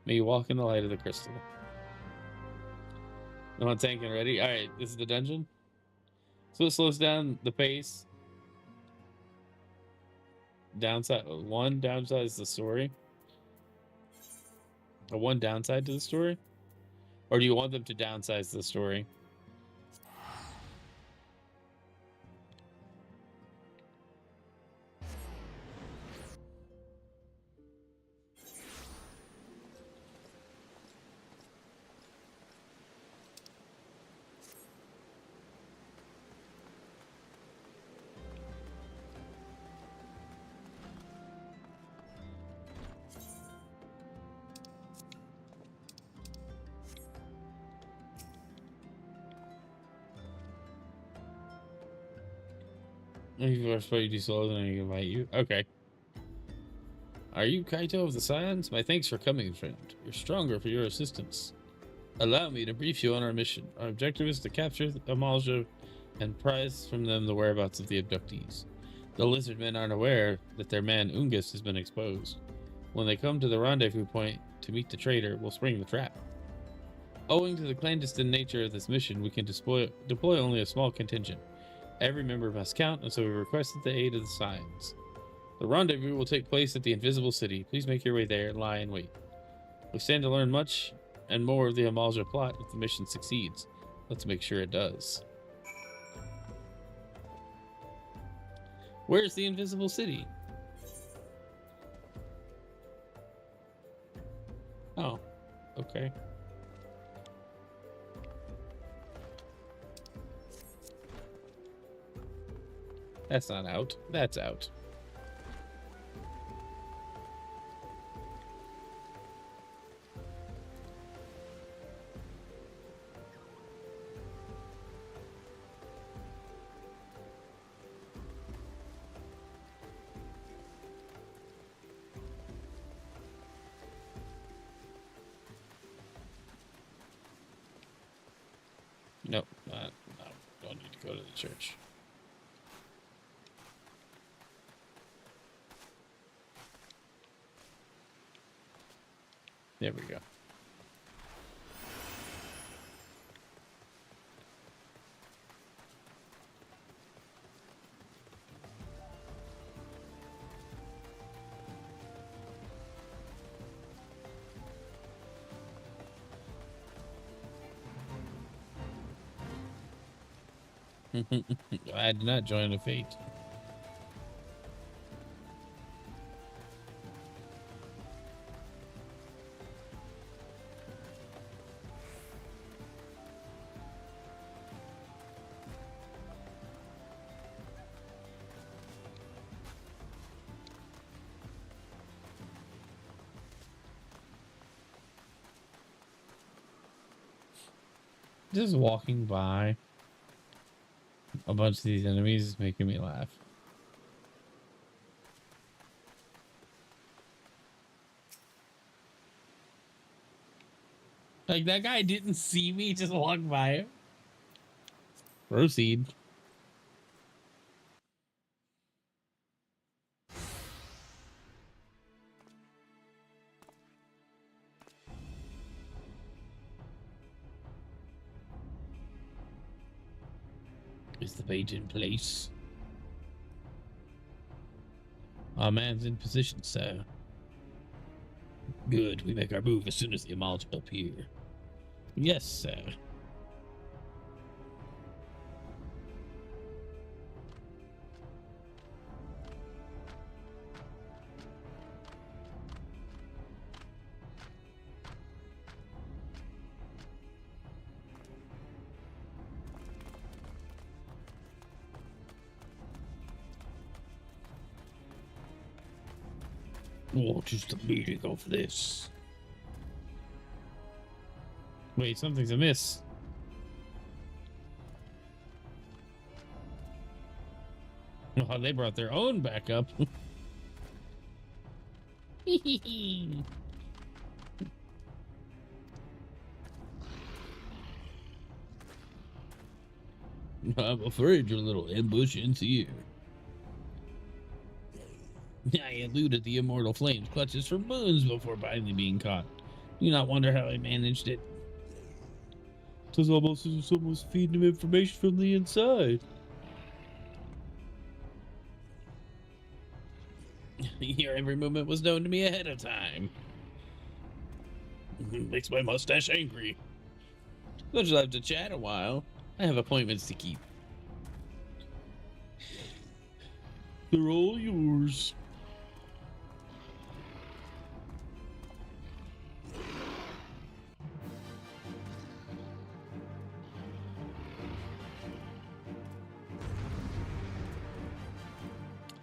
May you walk in the light of the crystal. No one tanking ready? Alright, this is the dungeon. So it slows down the pace. One downside is the story. Or one downside to the story? Or do you want them to downsize the story? If you do slow, then I can invite you. Okay. Are you Kaito of the Scions? My thanks for coming, friend. You're stronger for your assistance. Allow me to brief you on our mission. Our objective is to capture Amalja and prize from them the whereabouts of the abductees. The lizard men aren't aware that their man Ungus has been exposed. When they come to the rendezvous point to meet the traitor, we'll spring the trap. Owing to the clandestine nature of this mission, we can deploy only a small contingent. Every member must count, and so we requested the aid of the Scions. The rendezvous will take place at the Invisible City. Please make your way there and lie in wait. We stand to learn much and more of the Amalja plot if the mission succeeds. Let's make sure it does. Where's the Invisible City? Oh, okay. That's not out. That's out. Nope, no, don't need to go to the church. There we go. I did not join the fate. Just walking by a bunch of these enemies is making me laugh. Like, that guy didn't see me, just walk by him. Proceed. Is the bait in place? Our man's in position, sir. Good. We make our move as soon as the Amalja appear. Yes, sir. What is the meaning of this? Wait, something's amiss. Oh, they brought their own back up. I'm afraid your little ambush ends here. I eluded the immortal flame's clutches for moons before finally being caught. Do not wonder how I managed it. It's almost as if someone's feeding him information from the inside. Your every movement was known to me ahead of time. Makes my mustache angry. We'll just have to chat a while. I have appointments to keep. They're all yours.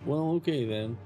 Well, okay then.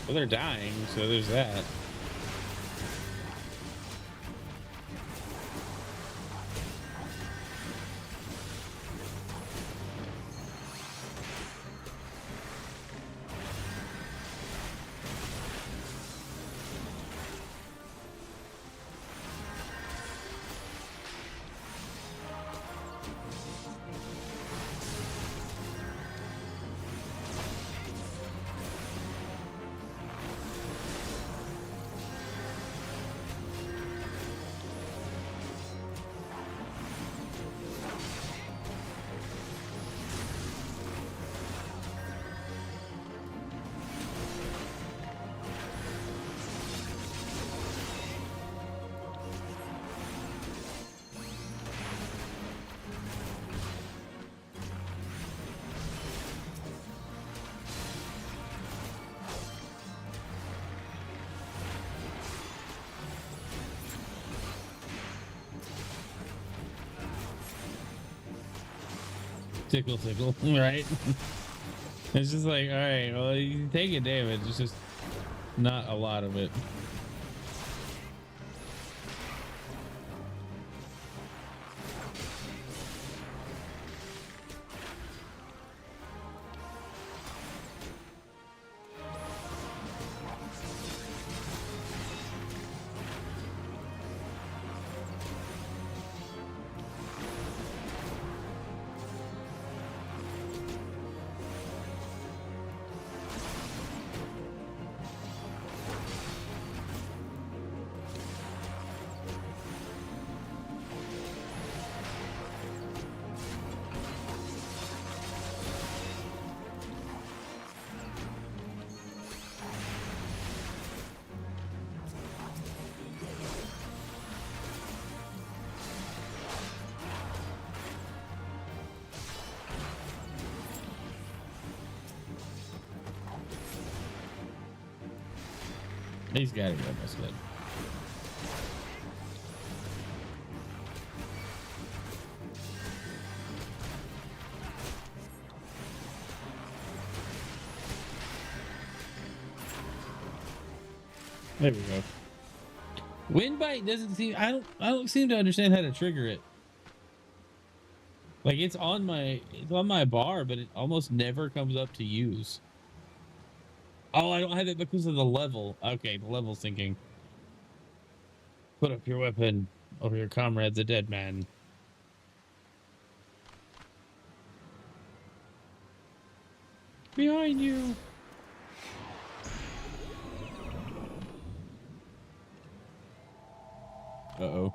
Well, they're dying, so there's that. Tickle, tickle, right? It's just like, all right, well, you take it damage. It's just not a lot of it. He's got to be almost dead. There we go. Wind bite doesn't seem. I don't seem to understand how to trigger it. Like it's on my bar, but it almost never comes up to use. Oh, I don't have it because of the level. Okay, the level's thinking. Put up your weapon over your comrade, the dead man. Behind you. Uh-oh.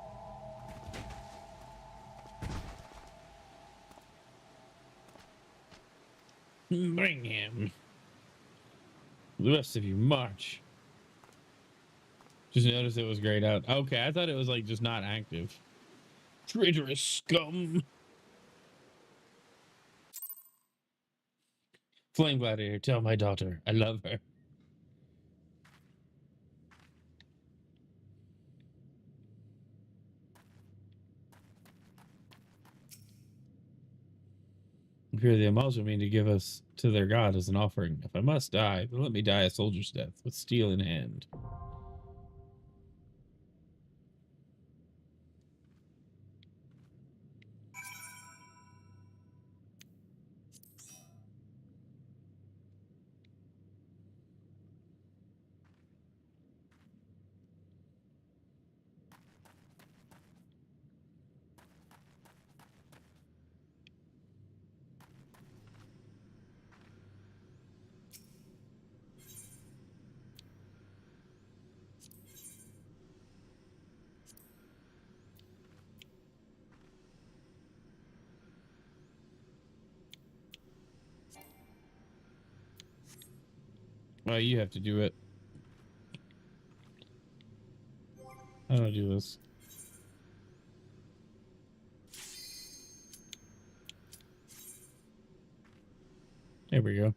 Bring him. The rest of you march. Just noticed it was grayed out. Okay, I thought it was like just not active. Traitorous scum. Flame Gladiator, tell my daughter I love her. Fear the Amalza mean to give us to their god as an offering. If I must die, then let me die a soldier's death with steel in hand. Oh, you have to do it. How do I do this? There we go.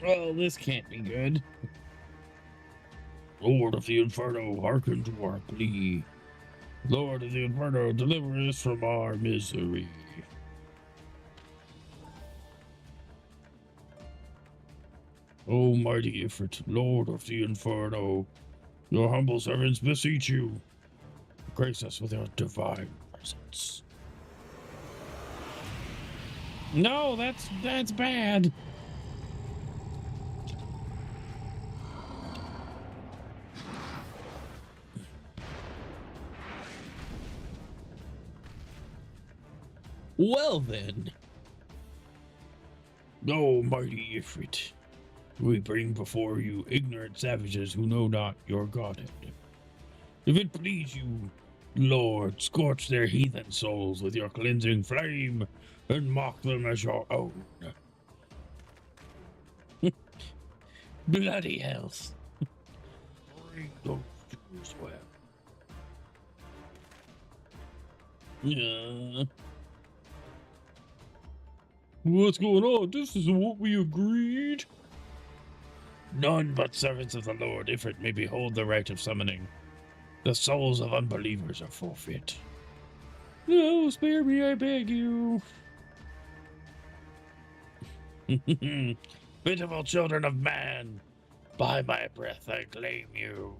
Well, this can't be good. Lord of the Inferno, hearken to our plea. Lord of the Inferno, deliver us from our misery. O mighty Ifrit, Lord of the Inferno, your humble servants beseech you. Grace us with your divine presence. No, that's bad. Well then. O mighty Ifrit, we bring before you ignorant savages who know not your Godhead. If it please you, Lord, scorch their heathen souls with your cleansing flame and mock them as your own. Bloody hells. Bring those Jews well. Yeah. What's going on? This isn't what we agreed. None but servants of the Lord Ifrit may behold the rite of summoning. The souls of unbelievers are forfeit. No, spare me, I beg you. Pitiful children of man, by my breath I claim you.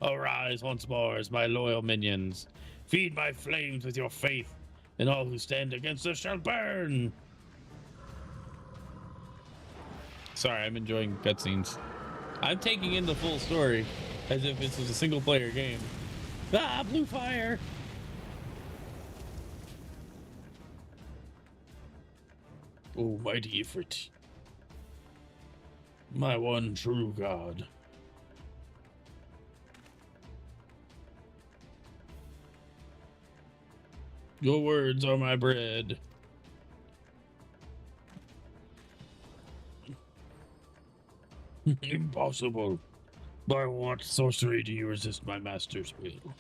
Arise once more as my loyal minions. Feed my flames with your faith, and all who stand against us shall burn. Sorry, I'm enjoying cutscenes. I'm taking in the full story as if this was a single player game. Ah, blue fire! Oh, mighty Ifrit, my one true God. Your words are my bread. Impossible. By what sorcery do you resist my master's will?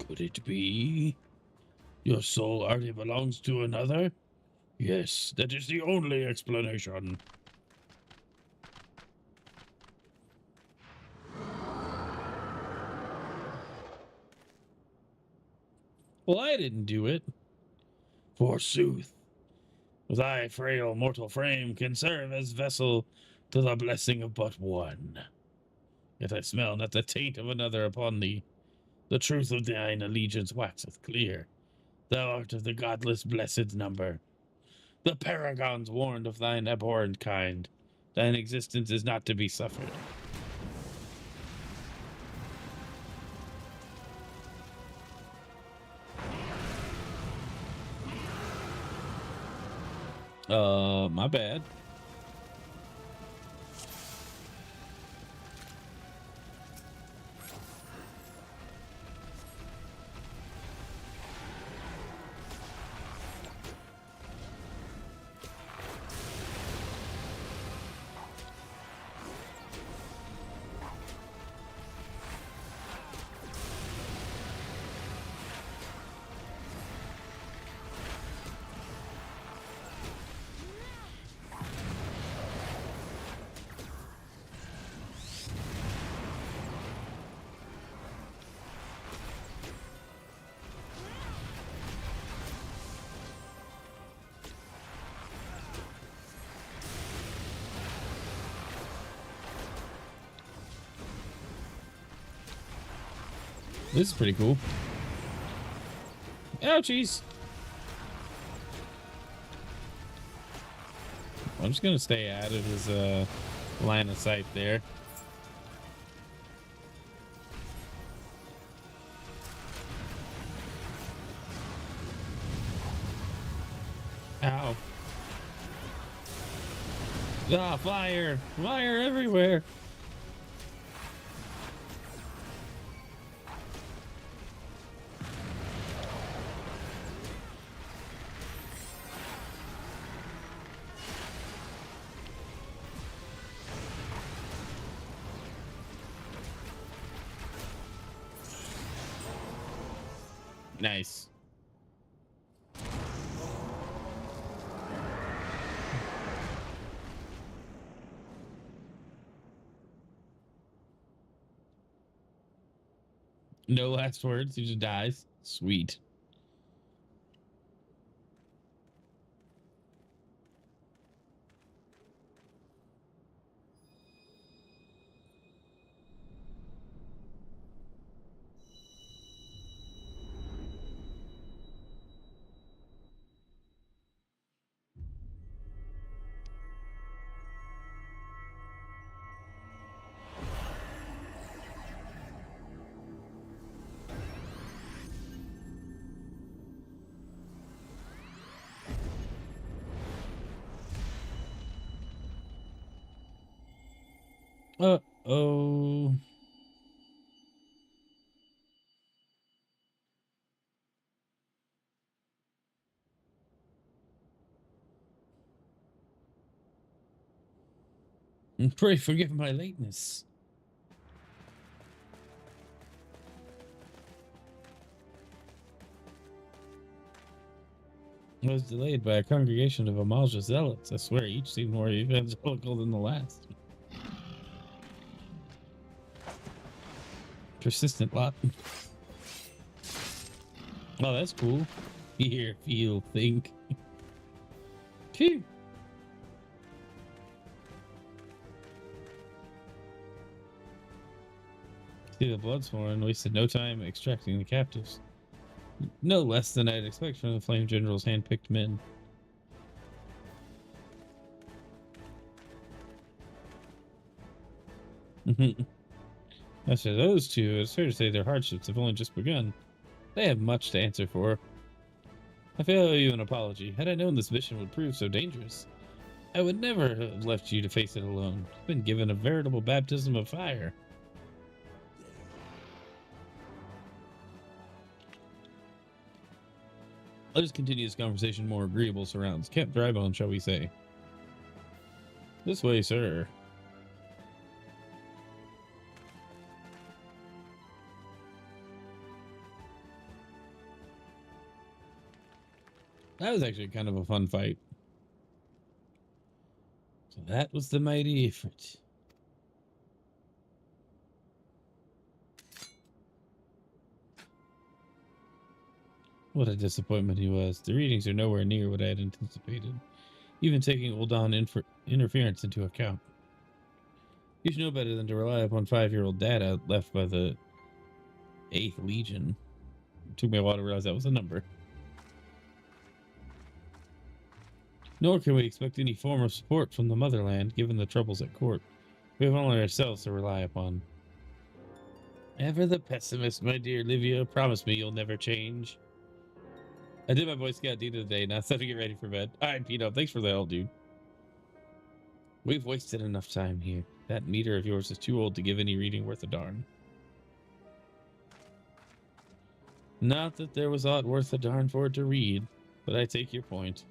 Could it be your soul already belongs to another? Yes, that is the only explanation. Well, I didn't do it. Forsooth, thy frail mortal frame can serve as vessel to the blessing of but one. Yet I smell not the taint of another upon thee. The truth of thine allegiance waxeth clear. Thou art of the godless blessed number. The paragons warned of thine abhorrent kind. Thine existence is not to be suffered. My bad. This is pretty cool. Ouchies! I'm just gonna stay out of his line of sight there. Ow. Ah, fire! Fire everywhere! Nice. No last words. He just dies. Sweet. Uh-oh. Pray forgive my lateness. I was delayed by a congregation of Amalja zealots. I swear each seemed more evangelical than the last. Persistent lot. Oh, that's cool. Hear, feel, think. Phew. See the Bloodsworn wasted no time extracting the captives. No less than I'd expect from the Flame General's hand-picked men. As for those two, it's fair to say their hardships have only just begun. They have much to answer for. I owe you an apology. Had I known this mission would prove so dangerous, I would never have left you to face it alone. You've been given a veritable baptism of fire. Let us continue this conversation in more agreeable surrounds. Camp Drybone, shall we say? This way, sir. That was actually kind of a fun fight. So that was the mighty Ifrit. What a disappointment he was. The readings are nowhere near what I had anticipated, even taking Uldan interference into account. You should know better than to rely upon 5-year-old data left by the 8th Legion. It took me a while to realize that was a number. Nor can we expect any form of support from the motherland, given the troubles at court. We have only ourselves to rely upon. Ever the pessimist, my dear Livia. Promise me you'll never change. I did my Boy Scout deed of the day. Now it's time to get ready for bed. All right, Pino, thanks for the help, dude. We've wasted enough time here. That meter of yours is too old to give any reading worth a darn. Not that there was aught worth a darn for it to read, but I take your point.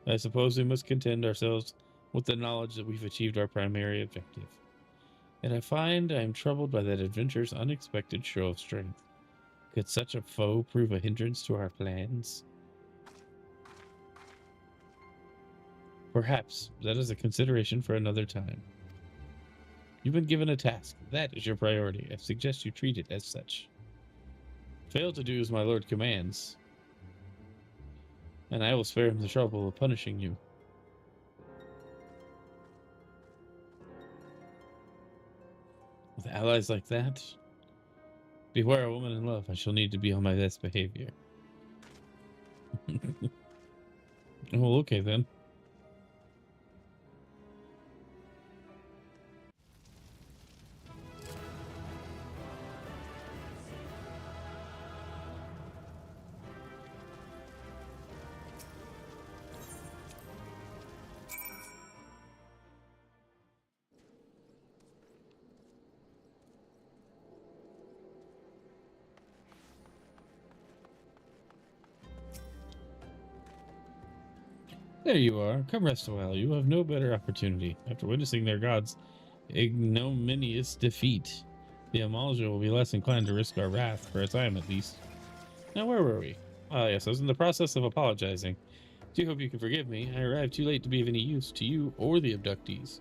I suppose we must content ourselves with the knowledge that we've achieved our primary objective. And I find I am troubled by that adventure's unexpected show of strength. Could such a foe prove a hindrance to our plans? Perhaps that is a consideration for another time. You've been given a task. That is your priority. I suggest you treat it as such. Fail to do as my lord commands, and I will spare him the trouble of punishing you. With allies like that, beware a woman in love. I shall need to be on my best behavior. Well, okay then. There you are. Come rest a while. You have no better opportunity. After witnessing their god's ignominious defeat, the Amalja will be less inclined to risk our wrath, for a time at least. Now, where were we? Ah, yes, I was in the process of apologizing. Do hope you can forgive me. I arrived too late to be of any use to you or the abductees.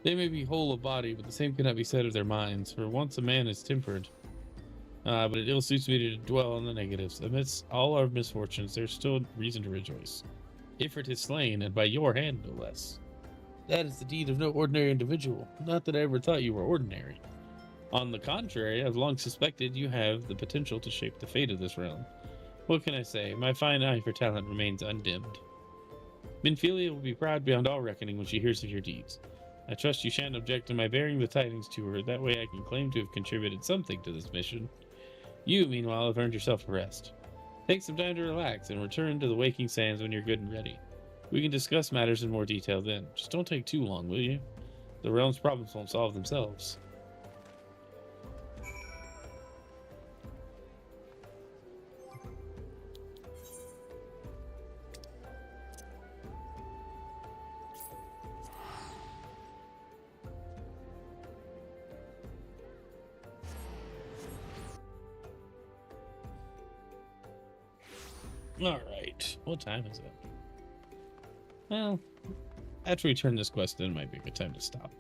They may be whole of body, but the same cannot be said of their minds, for once a man is tempered, But it ill suits me to dwell on the negatives. Amidst all our misfortunes, there's still reason to rejoice. Ifrit is slain, and by your hand, no less. That is the deed of no ordinary individual. Not that I ever thought you were ordinary. On the contrary, I've long suspected you have the potential to shape the fate of this realm. What can I say? My fine eye for talent remains undimmed. Minfilia will be proud beyond all reckoning when she hears of your deeds. I trust you shan't object to my bearing the tidings to her. That way I can claim to have contributed something to this mission. You, meanwhile, have earned yourself a rest. Take some time to relax and return to the waking sands when you're good and ready. We can discuss matters in more detail then. Just don't take too long, will you? The realm's problems won't solve themselves. Alright, what time is it? Well, after we turn this quest in, it might be a good time to stop.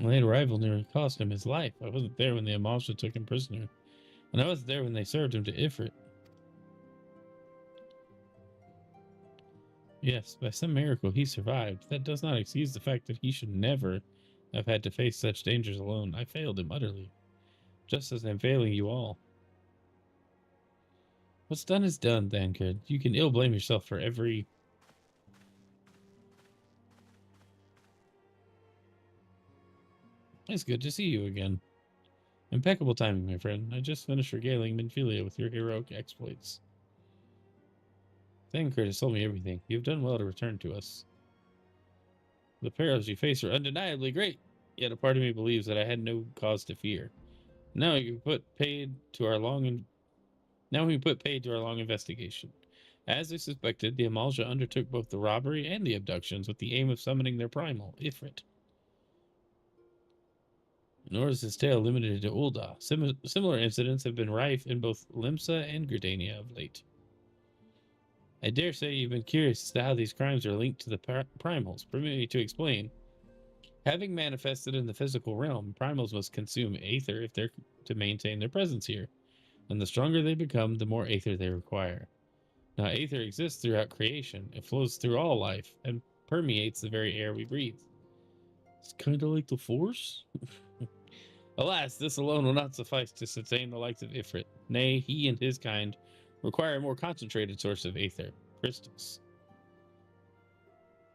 A late arrival nearly cost him his life. I wasn't there when the Amalsha took him prisoner, and I wasn't there when they served him to Ifrit. Yes, by some miracle he survived. That does not excuse the fact that he should never have had to face such dangers alone. I failed him utterly, just as I'm failing you all. What's done is done, Thancred. You can ill blame yourself for every... It's good to see you again. Impeccable timing, my friend. I just finished regaling Minfilia with your heroic exploits. Thancred has told me everything. You've done well to return to us. The perils you face are undeniably great, yet a part of me believes that I had no cause to fear. Now we put paid to our long investigation. As we suspected, the Amalsha undertook both the robbery and the abductions with the aim of summoning their primal, Ifrit. Nor is this tale limited to Ul'dah. Similar incidents have been rife in both Limsa and Gridania of late. I dare say you've been curious as to how these crimes are linked to the primals. Permit me to explain. Having manifested in the physical realm, primals must consume aether if they're to maintain their presence here. And the stronger they become, the more aether they require. Now, aether exists throughout creation. It flows through all life and permeates the very air we breathe. It's kind of like the Force. Alas, this alone will not suffice to sustain the likes of Ifrit. Nay, he and his kind require a more concentrated source of aether, crystals.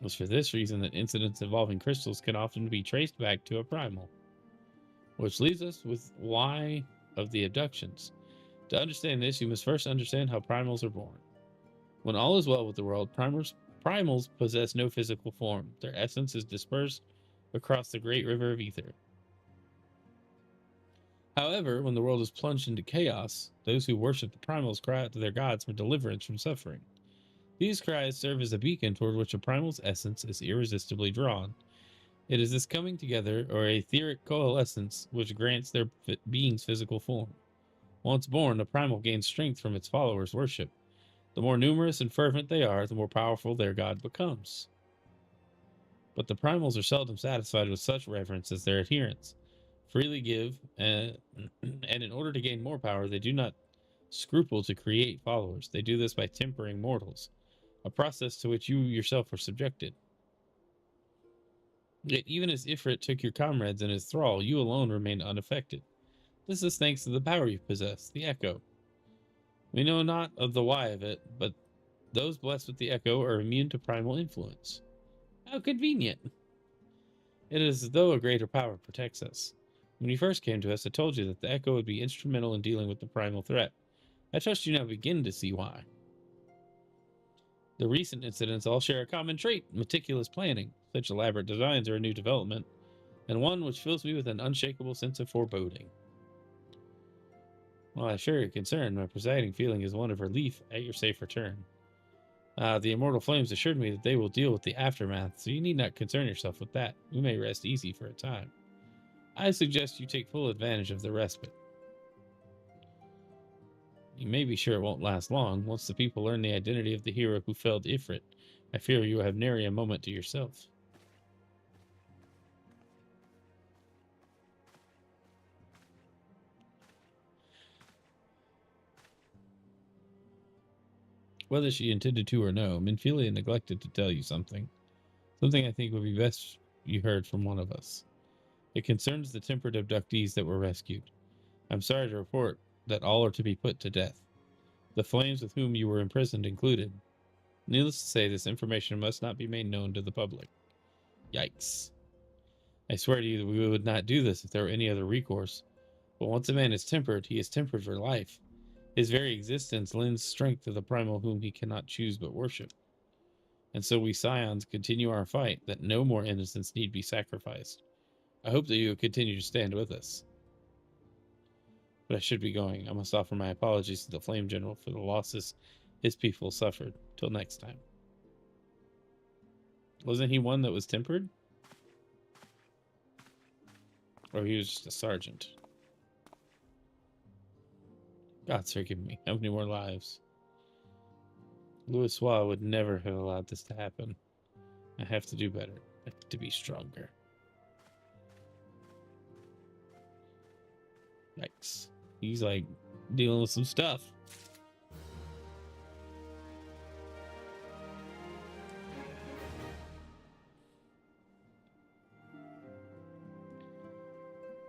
It's for this reason that incidents involving crystals can often be traced back to a primal. Which leaves us with why of the abductions. To understand this, you must first understand how primals are born. When all is well with the world, primals possess no physical form. Their essence is dispersed across the great river of ether. However, when the world is plunged into chaos, those who worship the primals cry out to their gods for deliverance from suffering. These cries serve as a beacon toward which a primal's essence is irresistibly drawn. It is this coming together, or etheric coalescence, which grants their being's physical form. Once born, a primal gains strength from its followers' worship. The more numerous and fervent they are, the more powerful their god becomes. But the primals are seldom satisfied with such reverence as their adherents freely give, and in order to gain more power, they do not scruple to create followers. They do this by tempering mortals, a process to which you yourself are subjected. Yet even as Ifrit took your comrades in his thrall, you alone remain unaffected. This is thanks to the power you possess, the Echo. We know not of the why of it, but those blessed with the Echo are immune to primal influence. How convenient! It is as though a greater power protects us. When you first came to us, I told you that the Echo would be instrumental in dealing with the primal threat. I trust you now begin to see why. The recent incidents all share a common trait: meticulous planning. Such elaborate designs are a new development, and one which fills me with an unshakable sense of foreboding. While I share your concern, my presiding feeling is one of relief at your safe return. The immortal flames assured me that they will deal with the aftermath, so you need not concern yourself with that. You may rest easy for a time. I suggest you take full advantage of the respite. You may be sure it won't last long. Once the people learn the identity of the hero who felled Ifrit, I fear you will have nary a moment to yourself. Whether she intended to or no, Minfilia neglected to tell you something. Something I think would be best you heard from one of us. It concerns the tempered abductees that were rescued. I'm sorry to report that all are to be put to death. The flames with whom you were imprisoned included. Needless to say, this information must not be made known to the public. Yikes. I swear to you that we would not do this if there were any other recourse. But once a man is tempered, he is tempered for life. His very existence lends strength to the primal whom he cannot choose but worship. And so we Scions continue our fight, that no more innocents need be sacrificed. I hope that you will continue to stand with us. But I should be going. I must offer my apologies to the Flame General for the losses his people suffered. Till next time. Wasn't he one that was tempered? Or he was just a sergeant? God forgive me. How many more lives? Louis Soir would never have allowed this to happen. I have to do better. I have to be stronger. Yikes. He's like dealing with some stuff.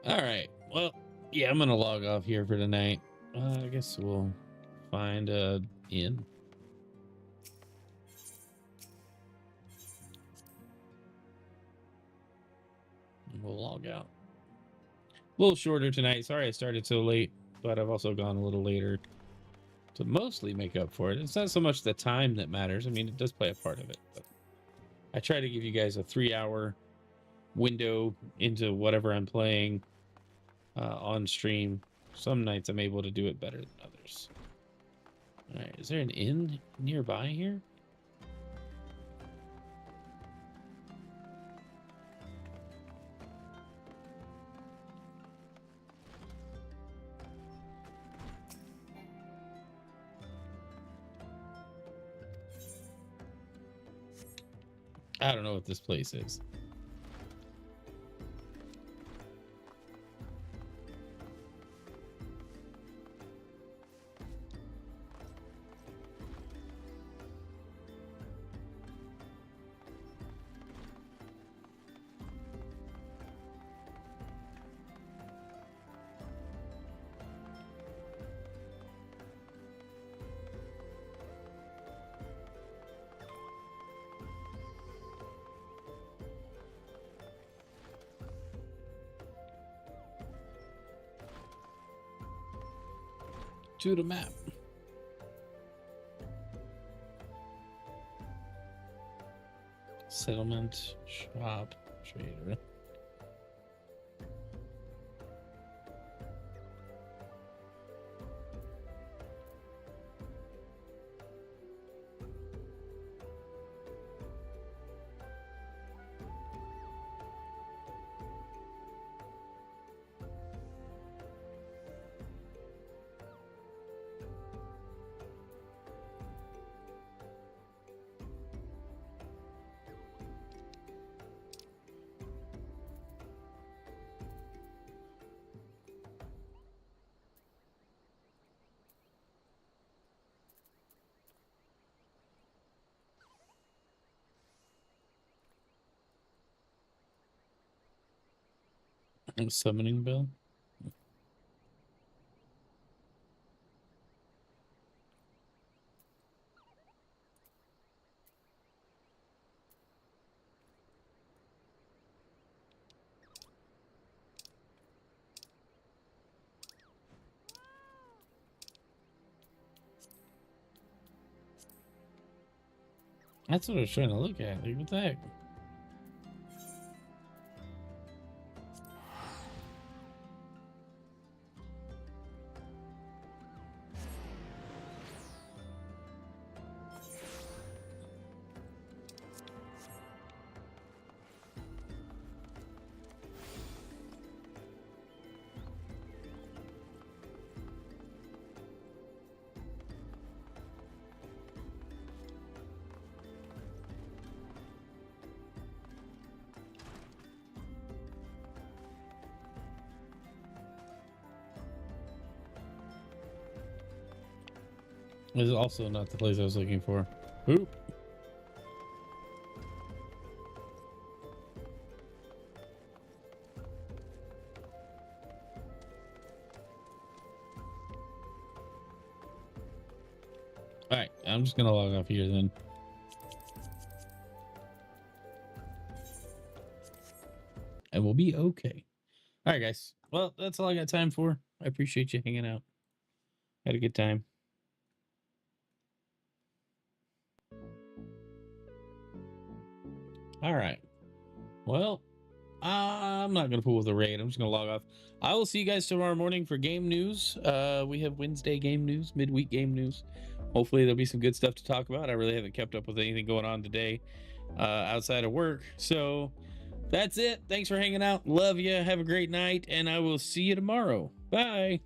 All right. Well, yeah, I'm going to log off here for tonight. I guess we'll find a inn. We'll log out. A little shorter tonight. Sorry I started so late, but I've also gone a little later to mostly make up for it. It's not so much the time that matters. I mean, it does play a part of it, but I try to give you guys a 3-hour window into whatever I'm playing on stream. Some nights I'm able to do it better than others. All right, is there an inn nearby here? I don't know what this place is. To the map. Settlement, shop, trader. Summoning bell. That's what I was trying to look at. Like, what the heck? This is also not the place I was looking for. Oop. All right, I'm just gonna log off here then. And we'll be okay. All right, guys. Well, that's all I got time for. I appreciate you hanging out. Had a good time. All right. Well, I'm not going to pull with a raid. I'm just going to log off. I will see you guys tomorrow morning for game news. We have Wednesday game news, midweek game news. Hopefully there'll be some good stuff to talk about. I really haven't kept up with anything going on today outside of work. So that's it. Thanks for hanging out. Love you. Have a great night. And I will see you tomorrow. Bye.